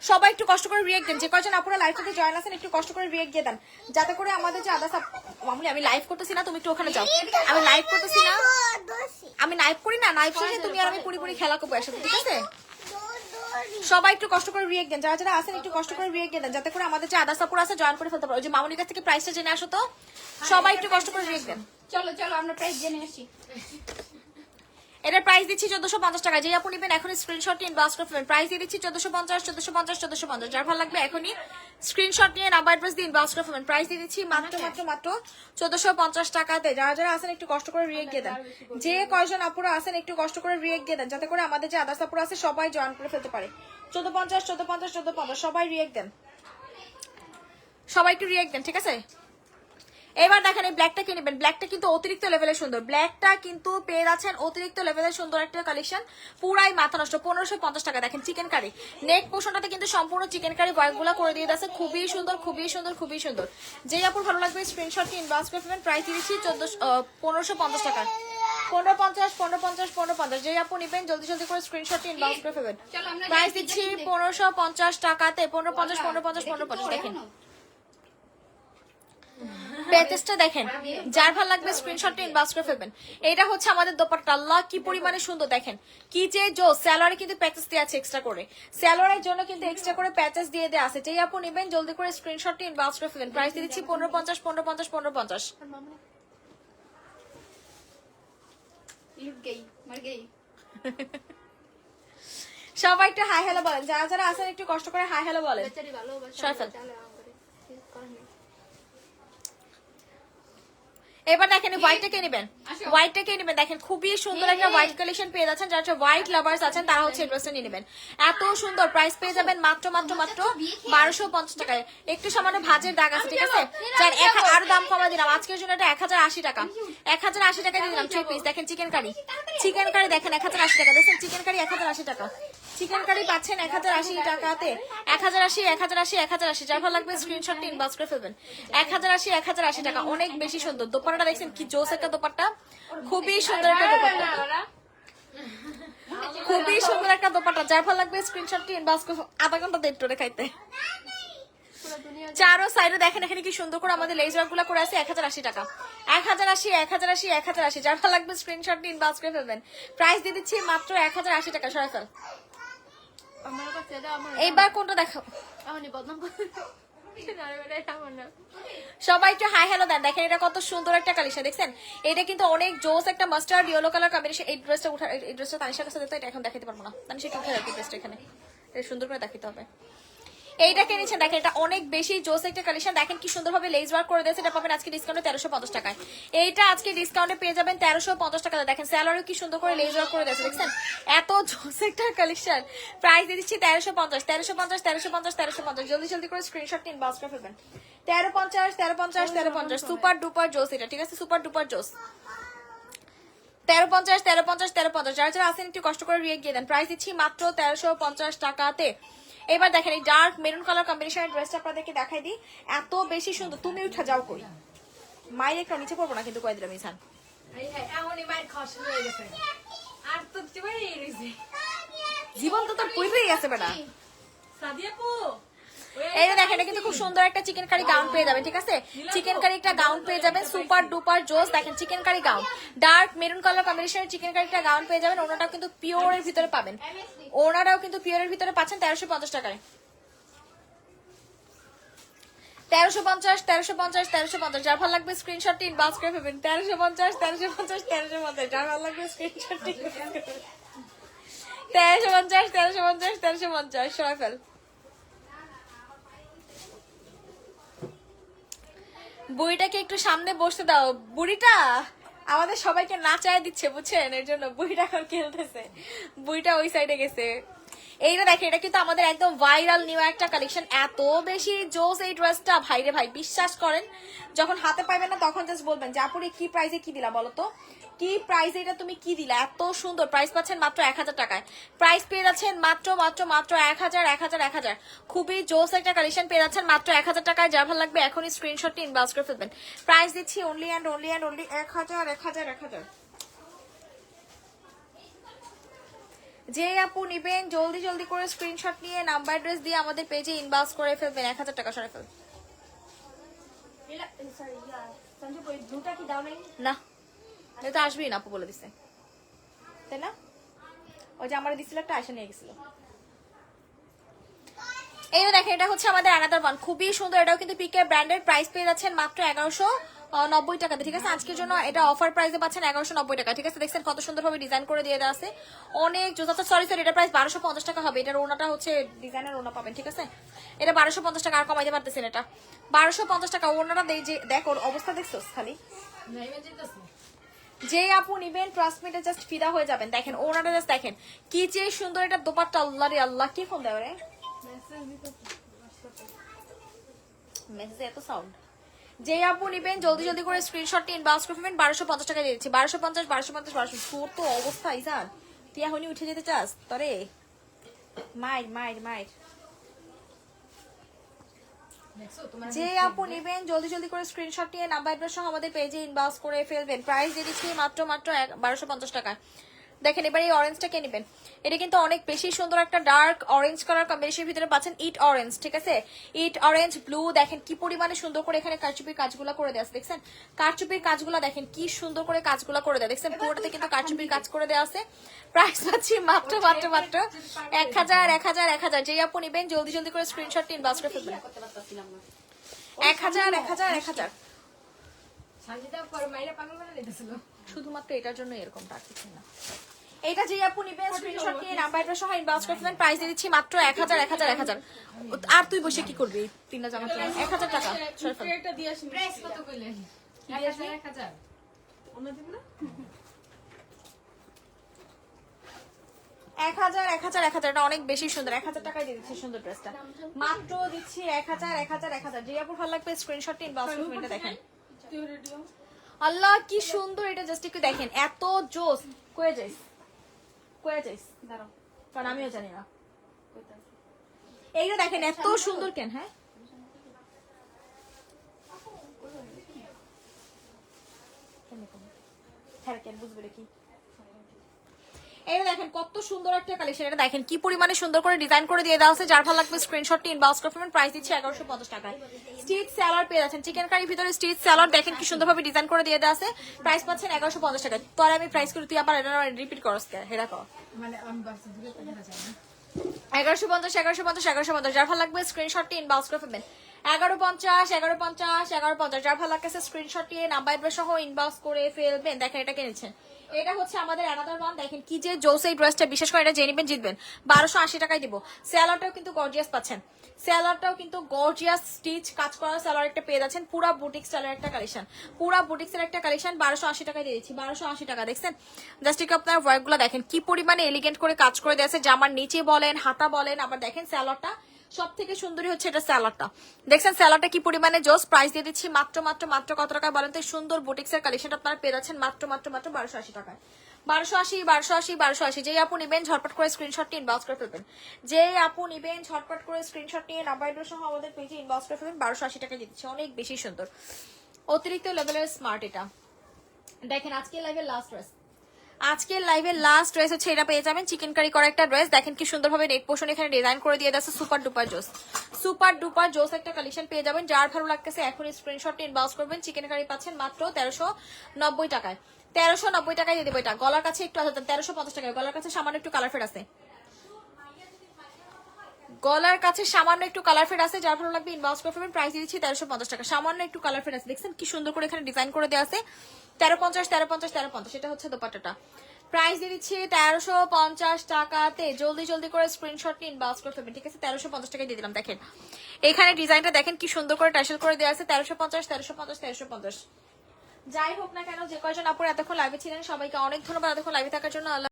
সবাই একটু কষ্ট করে রিয়েক্ট দেন, যে কয়জন আপনারা লাইভটাতে জয়েন আছেন একটু কষ্ট করে রিয়েক্ট দিয়ে দেন, যাতে করে আমাদের যে আদার্স। মামুনি আমি লাইভ করতেছি না, তুমি একটু ওখানে যাও। আমি লাইভ করতেছি না, আমি লাইভ করি না, লাইভ শেষে তুমি আর আমি পুরি খেলা করবো একসাথে, ঠিক আছে? সবাই একটু কষ্ট করে রিয়েক্ট দেন, যারা যারা আছেন একটু কষ্ট করে রিয়েক্ট দেন, যাতে করে আমাদের যে আদার্স আপুরা আছে জয়েন করে ফেলতে পারো। ওই যে মামুনির কাছ থেকে প্রাইসটা জেনে আসো তো, সবাই একটু কষ্ট করে রিয়েক্ট দেন। চলো চলো আমরা প্রাইস জেনে আসি। এটার প্রাইস দিচ্ছি 1450 টাকা। যে আপু নিবেন এখনই স্ক্রিনশট নিয়ে ইনবক্স করবেন। প্রাইস দিয়ে দিচ্ছি 1450 1450 1450, যার ভালো লাগবে এখনই স্ক্রিনশট নিয়ে নাম্বার অ্যাড্রেস দিয়ে ইনবক্স করবেন। প্রাইস দিয়ে দিচ্ছি মাত্র মাত্র মাত্র 1450 টাকাতে। যারা যারা আছেন একটু কষ্ট করে রিয়েক্ট দিয়ে দেন, যে কয়জন আপুরা আছেন একটু কষ্ট করে রিয়েক্ট দিয়ে দেন, যাতে করে আমাদের যে আদার্স আপুরা আছে সবাই জয়েন করে ফেলতে পারে। 1450 1450 1450, সবাই রিয়েক্ট দেন, সবাই একটু রিয়েক্ট দেন, ঠিক আছে? এবার দেখেন এই ব্ল্যাকটা কি নেবেন। ব্ল্যাকটা কিন্তু অতিরিক্ত লেভেলের সুন্দর, ব্ল্যাকটা কিন্তু পেয়ে যাচ্ছেন অতিরিক্ত লেভেলের সুন্দর একটা কালেকশন, পুরাই মাথা নষ্ট। 1550 টাকা। দেখেন চিকেন কারি নেক পোর্শনটাতে কিন্তু সম্পূর্ণ চিকেন কারি ওয়ার্কগুলো করে দিয়ে দিয়েছে, খুবই সুন্দর খুবই সুন্দর খুবই সুন্দর। যেই আপুর ভালো লাগবে স্ক্রিনশট নিয়ে ইনবক্স করে ফেলবেন। প্রাইস দিচ্ছি 1550 টাকা। 1550 1550 1550, যেই আপু নেবেন জলদি জলদি করে স্ক্রিনশট নিয়ে ইনবক্স করে ফেলবেন। প্রাইস দিচ্ছি 1550 টাকাতে। 1550 1550 1550। দেখেন প্যাকেজটা দেখেন, যার ভালো লাগবে স্ক্রিনশটটা ইনবক্স করে ফেলবেন। এটা হচ্ছে আমাদের দোপাট্টা, আল্লাহ কি পরিমাণে সুন্দর, দেখেন কি যে জো। স্যালোয়ারে কিন্তু প্যাকেজ দেওয়া আছে এক্সট্রা করে, স্যালোয়ারের জন্য কিন্তু এক্সট্রা করে প্যাকেজ দিয়ে দেওয়া আছে। যেই আপু নেবেন জলদি করে স্ক্রিনশটটা ইনবক্স করে ফেলবেন। প্রাইস দিয়ে দিচ্ছি 1550 1550 1550। সবাই একটু হাই হ্যালো বলেন, যারা যারা আছেন একটু কষ্ট করে হাই হ্যালো বলেন। সরফেল এবার দেখেন হোয়াইটটা কে নেবেন, হোয়াইটটা কে নেবেন। দেখেন খুবই সুন্দর একটা হোয়াইট কালেকশন পেয়ে যাচ্ছেন, যারা হোয়াইট লাভার্স আছেন তারা হচ্ছে এই ড্রেসটা নিয়ে নেবেন। এত সুন্দর, প্রাইস পেয়ে যাবেন মাত্র মাত্র মাত্র 1250 টাকায়। একটু সামান্য ভাজের দাগ আছে, ঠিক আছে? যার আরো দাম কমা দিলাম আজকের জন্য, এটা 1080 টাকা। 1080 টাকা দিয়ে দিলাম 3 পিস। দেখেন চিকেন কারি, চিকেন কারি দেখেন 1080 টাকা। দেখেন চিকেন কারি 1080 টাকা। চিকেন কারি পাচ্ছেন 1080 টাকাতে। 1080 1080 1080, যার ভালো লাগবে স্ক্রিনশট ইনবক্স করে ফেলবেন। 1080 1080 টাকা, অনেক বেশি সুন্দর। দোপাট্টাটা দেখছেন কি জোস একটা দোপাট্টা, খুবই সুন্দর একটা দোপাট্টা, খুবই সুন্দর একটা দোপাট্টা। যার ভালো লাগবে স্ক্রিনশট ইনবক্স করে। আধা ঘন্টা দেড় টোরে খাইতে। চারো সাইডে দেখেন এখানে কি সুন্দর করে আমাদের লেস ওয়ার্ক গুলো করে আছে। 1080 টাকা। 1080 1080 1080, যার ভালো লাগবে স্ক্রিনশট ইনবক্স করে ফেলবেন। প্রাইস দিয়ে দিচ্ছি মাত্র 1080 টাকা। সরাফেল এইবার কোনটা দেখাবো? সবাই একটু হাই হ্যালো দেন। দেখেন এটা কত সুন্দর একটা কালেকশন, দেখছেন? এটা কিন্তু অনেক জোস একটা মাস্টার্ড ইয়েলো কালার কম্বিনেশন। এই ড্রেসটা উঠা, এই ড্রেসটা তানিশার কাছে দিতে, এটা এখন দেখাতে পারবো না। তানিশা একটু উঠে রাখি ড্রেসটা, এখানে এটা সুন্দর করে দেখাতে হবে। এইটা কিনেছেন দেখেন, এটা অনেক বেশি জোস একটা কালেকশন। দেখেন কি সুন্দরভাবে লেস ওয়ার্ক করে দিয়েছে। এটা পাবেন আজকে ডিসকাউন্টে 1350 টাকায়। এইটা আজকে ডিসকাউন্টে পেয়ে যাবেন 1350 টাকা। দেখেন স্যালোয়ারও কি সুন্দর করে লেস ওয়ার্ক করে দিয়েছে, দেখছেন? এত জোস একটা কালেকশন। প্রাইস দিয়ে দিচ্ছি 1350 1350 1350 1350। জলদি জলদি করে স্ক্রিনশট নিন, বাস করে ফেলবেন। 1350 1350 1350, সুপার ডুপার জোস এটা, ঠিক আছে? সুপার ডুপার জোস। 1350 1350 1350, যারা যারা আছেন একটু কষ্ট করে রিয়েক্ট দিয়ে দেন। প্রাইস দিচ্ছি মাত্র 1350 টাকাতে। এবার দেখেন এই ডার্ক মেরুন কালার কম্বিনেশনের ড্রেসটা আপনাদেরকে দেখাই দিই, এত বেশি সুন্দর। তুমি উঠা যাও কই, মায়ের একটা নিচে পড়বো না কিন্তু কয় দিলাম ইসান। জীবন তো তোর পড়বেই গেছে বেটা। এই যে দেখেন, এটা কিন্তু খুব সুন্দর একটা চিকেন কারি গাউন পেয়ে যাবেন, ঠিক আছে? চিকেন কারি একটা গাউন পেয়ে যাবেন, সুপার ডুপার জোস। দেখেন chicken curry gown, dark maroon colour কম্বিনেশনের চিকেন কারি একটা গাউন পেয়ে যাবেন। ওনাটাও কিন্তু পিওরের ভিতরে পাবেন, ওনাটাও কিন্তু পিওরের ভিতরে পাচ্ছেন 1350 টাকায়। 1350, 1350, 1350। যার ভালো লাগবে স্ক্রিনশটটি ইনবক্স করে ফেলবেন। 1350, 1350, 1350। যার ভালো লাগবে স্ক্রিনশটটি 1350, 1350, 1350। সবাই ফেল। বুড়িটাকে একটু সামনে বসতে দাও। বুড়িটা আমাদের সবাইকে নাচায় দিচ্ছে, বুঝছেন? এর জন্য বুড়িটা এখন খেলতেছে, বুড়িটা ওই সাইডে গেছে। এইটা দেখেন, এটা কিন্তু আমাদের একদম ভাইরাল নিউ একটা কালেকশন। এত বেশি জোস এই ড্রেসটা, ভাইরে ভাই বিশ্বাস করেন, যখন হাতে পাইবেন না তখন জাস্ট বলবেন যে আপুরে কি প্রাইসে কি দিলা বলো তো, কি প্রাইসে এটা তুমি কি দিলা? এত সুন্দর প্রাইস পাচ্ছেন মাত্র 1000 টাকায়। প্রাইস পেয়ে যাচ্ছেন মাত্র মাত্র মাত্র 1000, 1000, 1000। খুবই জোস একটা কালেকশন পেয়ে যাচ্ছেন মাত্র 1000 টাকায়। যার ভালো লাগবে এখনই স্ক্রিনশটটি ইনবক্স করে ফেলবেন। প্রাইস দিচ্ছি only and only and only 1000, 1000, 1000। যে আপু নিবেন জলদি জলদি করে স্ক্রিনশট নিয়ে নাম্বার অ্যাড্রেস দিয়ে আমাদের পেজে ইনবক্স করে ফেলবেন। 1000 টাকা সরে ফেল। না এটা আসবেই না, আপু বলে দিছে, তাই না? ওই যে আমার দিছিল একটা, আয়সা নিয়ে গেছিল। এই দেখেন, এটা হচ্ছে আমাদের অ্যানাদার ওয়ান, খুবই সুন্দর। এটাও কিন্তু পিকে ব্র্যান্ডের। প্রাইস পেয়ে যাচ্ছেন মাত্র 1190 টাকাতে, ঠিক আছে? আজকের জন্য এটা অফার প্রাইসে পাচ্ছেন 1190 টাকা, ঠিক আছে? দেখছেন কত সুন্দরভাবে ডিজাইন করে দিয়ে দেওয়া আছে, অনেক জোস। সরি এটা প্রাইস 1250 টাকা হবে। এটার ওনাটা হচ্ছে ডিজাইনের ওনা পাবেন, ঠিক আছে? এটা 1250 টাকা, আর কমাইতে পারতেছেন। এটা 1250 টাকা ওনাটা। যে দেখো অবস্থা দেখছো খালি। যে আপু নিবেন ট্রাস্ট মি, জাস্ট ফিদা হয়ে যাবেন। দেখেন ওনাটা জাস্ট দেখেন কি যে সুন্দর। এটা দোপাট্টা, আল্লাহ রে আল্লাহ, কি ফোন দেয় রে মেসেজে এত সাউন্ড। যে আপু নিবেন জলদি জলদি করে স্ক্রিনশটটি ইনবক্স করে ফেলবেন। 1250 টাকা দিয়ে দিচ্ছি। 1250, 1250, 1250। তোর তো অবস্থা ইজান, তুই এখনই উঠে যেতে চাস? তরে মাইর মাইর মাইর। যে আপু নিবেন জলদি জলদি করে স্ক্রিনশট নিয়ে নাম্বার অ্যাড্রেস সহ আমাদের পেজে ইনবক্স করে ফেলবেন। প্রাইস দিয়ে দিচ্ছি মাত্র মাত্র 1250 টাকা। দেখেন এবার এই অরেঞ্জটা কে নেবেন, এটা কিন্তু অনেক বেশি সুন্দর একটা ডার্ক অরেঞ্জ কালার কম্বিনেশনের ভিতরে পাচ্ছেন ইট অরেঞ্জ, ঠিক আছে? ইট অরেঞ্জ ব্লু। দেখেন কি পরিমাণে সুন্দর করে এখানে কারচুপির কাজগুলো করে দেওয়া আছে, দেখছেন? কারচুপির কাজগুলো দেখেন কি সুন্দর করে কাজগুলো করে দেওয়া, দেখছেন? পুরোটাতে কিন্তু কারচুপির কাজ করে দেওয়া আছে। প্রাইস পাচ্ছি মাত্র মাত্র মাত্র 1000, 1000, 1000। যেই আপু নেবেন জলদি জলদি করে স্ক্রিনশটটি ইনবক্স করে ফেলবেন। 1000, 1000, 1000। শুধুমাত্র এটার জন্য এরকমটা, আর কিছু না। এটা যে আপু নিবেন স্ক্রিনশট নিয়ে নাম্বার অ্যাড্রেস সহ ইনবক্স করে ফেলবেন। প্রাইস দিয়ে দিচ্ছি মাত্র 1000, 1000, 1000। আর তুই বসে কি করবি? তিনটা জামা কিনে 1000 টাকা। এটা দিয়ে আসি। প্রাইস কত কইলেন? 1000। আমরা দিব না? 1000, 1000, 1000। এটা অনেক বেশি সুন্দর। 1000 টাকায় দিয়ে দিচ্ছি সুন্দর ড্রেসটা। মাত্র দিচ্ছি 1000, 1000, 1000। যে আপু ভালো লাগবে স্ক্রিনশটটি ইনবক্স করে ফেলবেন। দেখেন তুই রেডিও। আল্লাহ কি সুন্দর, এটা জাস্ট একটু দেখেন, এত জোস। কয়ে যাইস, কয়ে যাইস, দাঁড়াও, কারণ আমিও জানি না। এইটা দেখেন এত সুন্দর কেন? হ্যাঁ হ্যাঁ কেন বুঝবে কি? এটা দেখেন কত সুন্দর একটা কালেকশন। এটা দেখেন কি পরিমাণে সুন্দর করে ডিজাইন করে দিয়ে দেওয়া আছে। যার ভালো লাগবে স্ক্রিনশটটি ইনবক্স করে ফেলবেন। প্রাইস দিচ্ছি 1150 টাকায়। স্ট্রিট স্যালাড পেয়ে যাচ্ছেন, চিকেন কারির ভিতরে স্ট্রিট স্যালাড দেখেন কি সুন্দরভাবে ডিজাইন করে দিয়ে দেওয়া আছে। প্রাইস পাচ্ছেন 1150 টাকা। তো আর আমি প্রাইস করে তুই আবার এটা রিপিট করস কে? হেরা কর মানে আমি বাসে দিলে তো দেখা যায় না। 1150, 1150, 1150। যার ভালো লাগবে স্ক্রিনশটটি ইনবক্স করে ফেলবেন। 1150, 1150, 1150। যার ভালো লাগছে স্ক্রিনশটটি নাম্বার অ্যাড্রেস সহ ইনবক্স করে ফেলবেন। দেখেন এটা কিনেছেন, এটা হচ্ছে আমাদের অ্যানাদার ওয়ান। দেখেন কি যে জোস এই ড্রেসটা, বিশেষ করে এটা যে নেবেন জিতবেন। 1280 টাকায় দিব। স্যালাডটাও কিন্তু গর্জিয়াস পাচ্ছেন, স্যালাডটাও কিন্তু গর্জিয়াস স্টিচ কাজ করা স্যালাড একটা পেয়ে যাচ্ছেন। পুরা বুটিক স্টাইলের একটা কালেকশন, পুরা বুটিক্সের একটা কালেকশন। 1280 টাকায় দিয়ে দিচ্ছি। 1280 টাকা। দেখছেন জাস্ট একটু আপনার ওয়ার্কগুলো দেখেন কি পরিমাণে এলিগেন্ট করে কাজ করে দিয়েছে। জামার নিচে বলেন, হাতা বলেন, আবার দেখেন স্যালাডটা সব থেকে সুন্দরী হচ্ছে এটা স্যালাডটা। দেখছেন স্যালাডটা কি পরিমাণে জোস। প্রাইস দিয়ে দিচ্ছি মাত্র মাত্র মাত্র কত টাকা বলেন তো? সুন্দর বুটিক্সের কালেকশন আপনারা পেয়ে যাচ্ছেন মাত্র মাত্র মাত্র 1280 টাকায়। 1280, 1280, 1280। যেই আপু নিবেন ঝটপট করে স্ক্রিনশটটি ইনবক্স করে ফেলবেন। যেই আপু নিবেন ঝটপট করে স্ক্রিনশট নিয়ে নাম্বার অ্যাড্রেস সহ আমাদের পেজে ইনবক্স করে ফেলবেন। 1280 টাকা দিচ্ছে, অনেক বেশি সুন্দর, অতিরিক্ত লেভেলের স্মার্ট। এটা দেখেন আজকে লাইভের লাস্ট ড্রেস। আজকের লাইভের লাস্ট ড্রেস হচ্ছে এটা পেয়ে যাবেন, চিকেন কারি করা একটা ড্রেস। দেখেন কি সুন্দরভাবে নেক পোর্শন এখানে ডিজাইন করে দিয়ে যাচ্ছে, সুপার ডুপার জোস একটা কালেকশন পেয়ে যাবেন। যার ভালো লাগতেছে এখন স্ক্রিনশট নিয়ে ইনবক্স করবেন। চিকেন কারি পাচ্ছেন মাত্র 1390 টাকায়, 1390 টাকায় দিয়ে দেবো এটা। গলার কাছে একটু 1350 টাকায়, গলার কাছে সামান্য একটু কালার ফেড আছে, গলার কাছে সামান্য একটু কালার ফেড আছে। যার ভালো লাগবে ইনবক্স করে ফেলবেন। প্রাইস দিচ্ছি 1350 টাকা, সামান্য একটু কালার ফেড আছে। দেখছেন কি সুন্দর করে এখানে ডিজাইন করে দেওয়া আছে। 1350 এটা হচ্ছে দোপাট্টাটা। প্রাইস দিয়ে দিচ্ছি 1350 টাকাতে। জলদি করে স্ক্রিনশট নিয়ে ইনবক্স করে ফেলবেন, ঠিক আছে? 1350 টাকায় দিয়ে দিলাম। দেখেন এখানে ডিজাইনটা দেখেন কি সুন্দর করে টাসেল করে দেওয়া আছে। 1350। যাই হোক না কেন, যে কয়জন আপুরা এতক্ষণ লাইভে ছিলেন সবাইকে অনেক ধন্যবাদ এতক্ষণ লাইভে থাকার জন্য।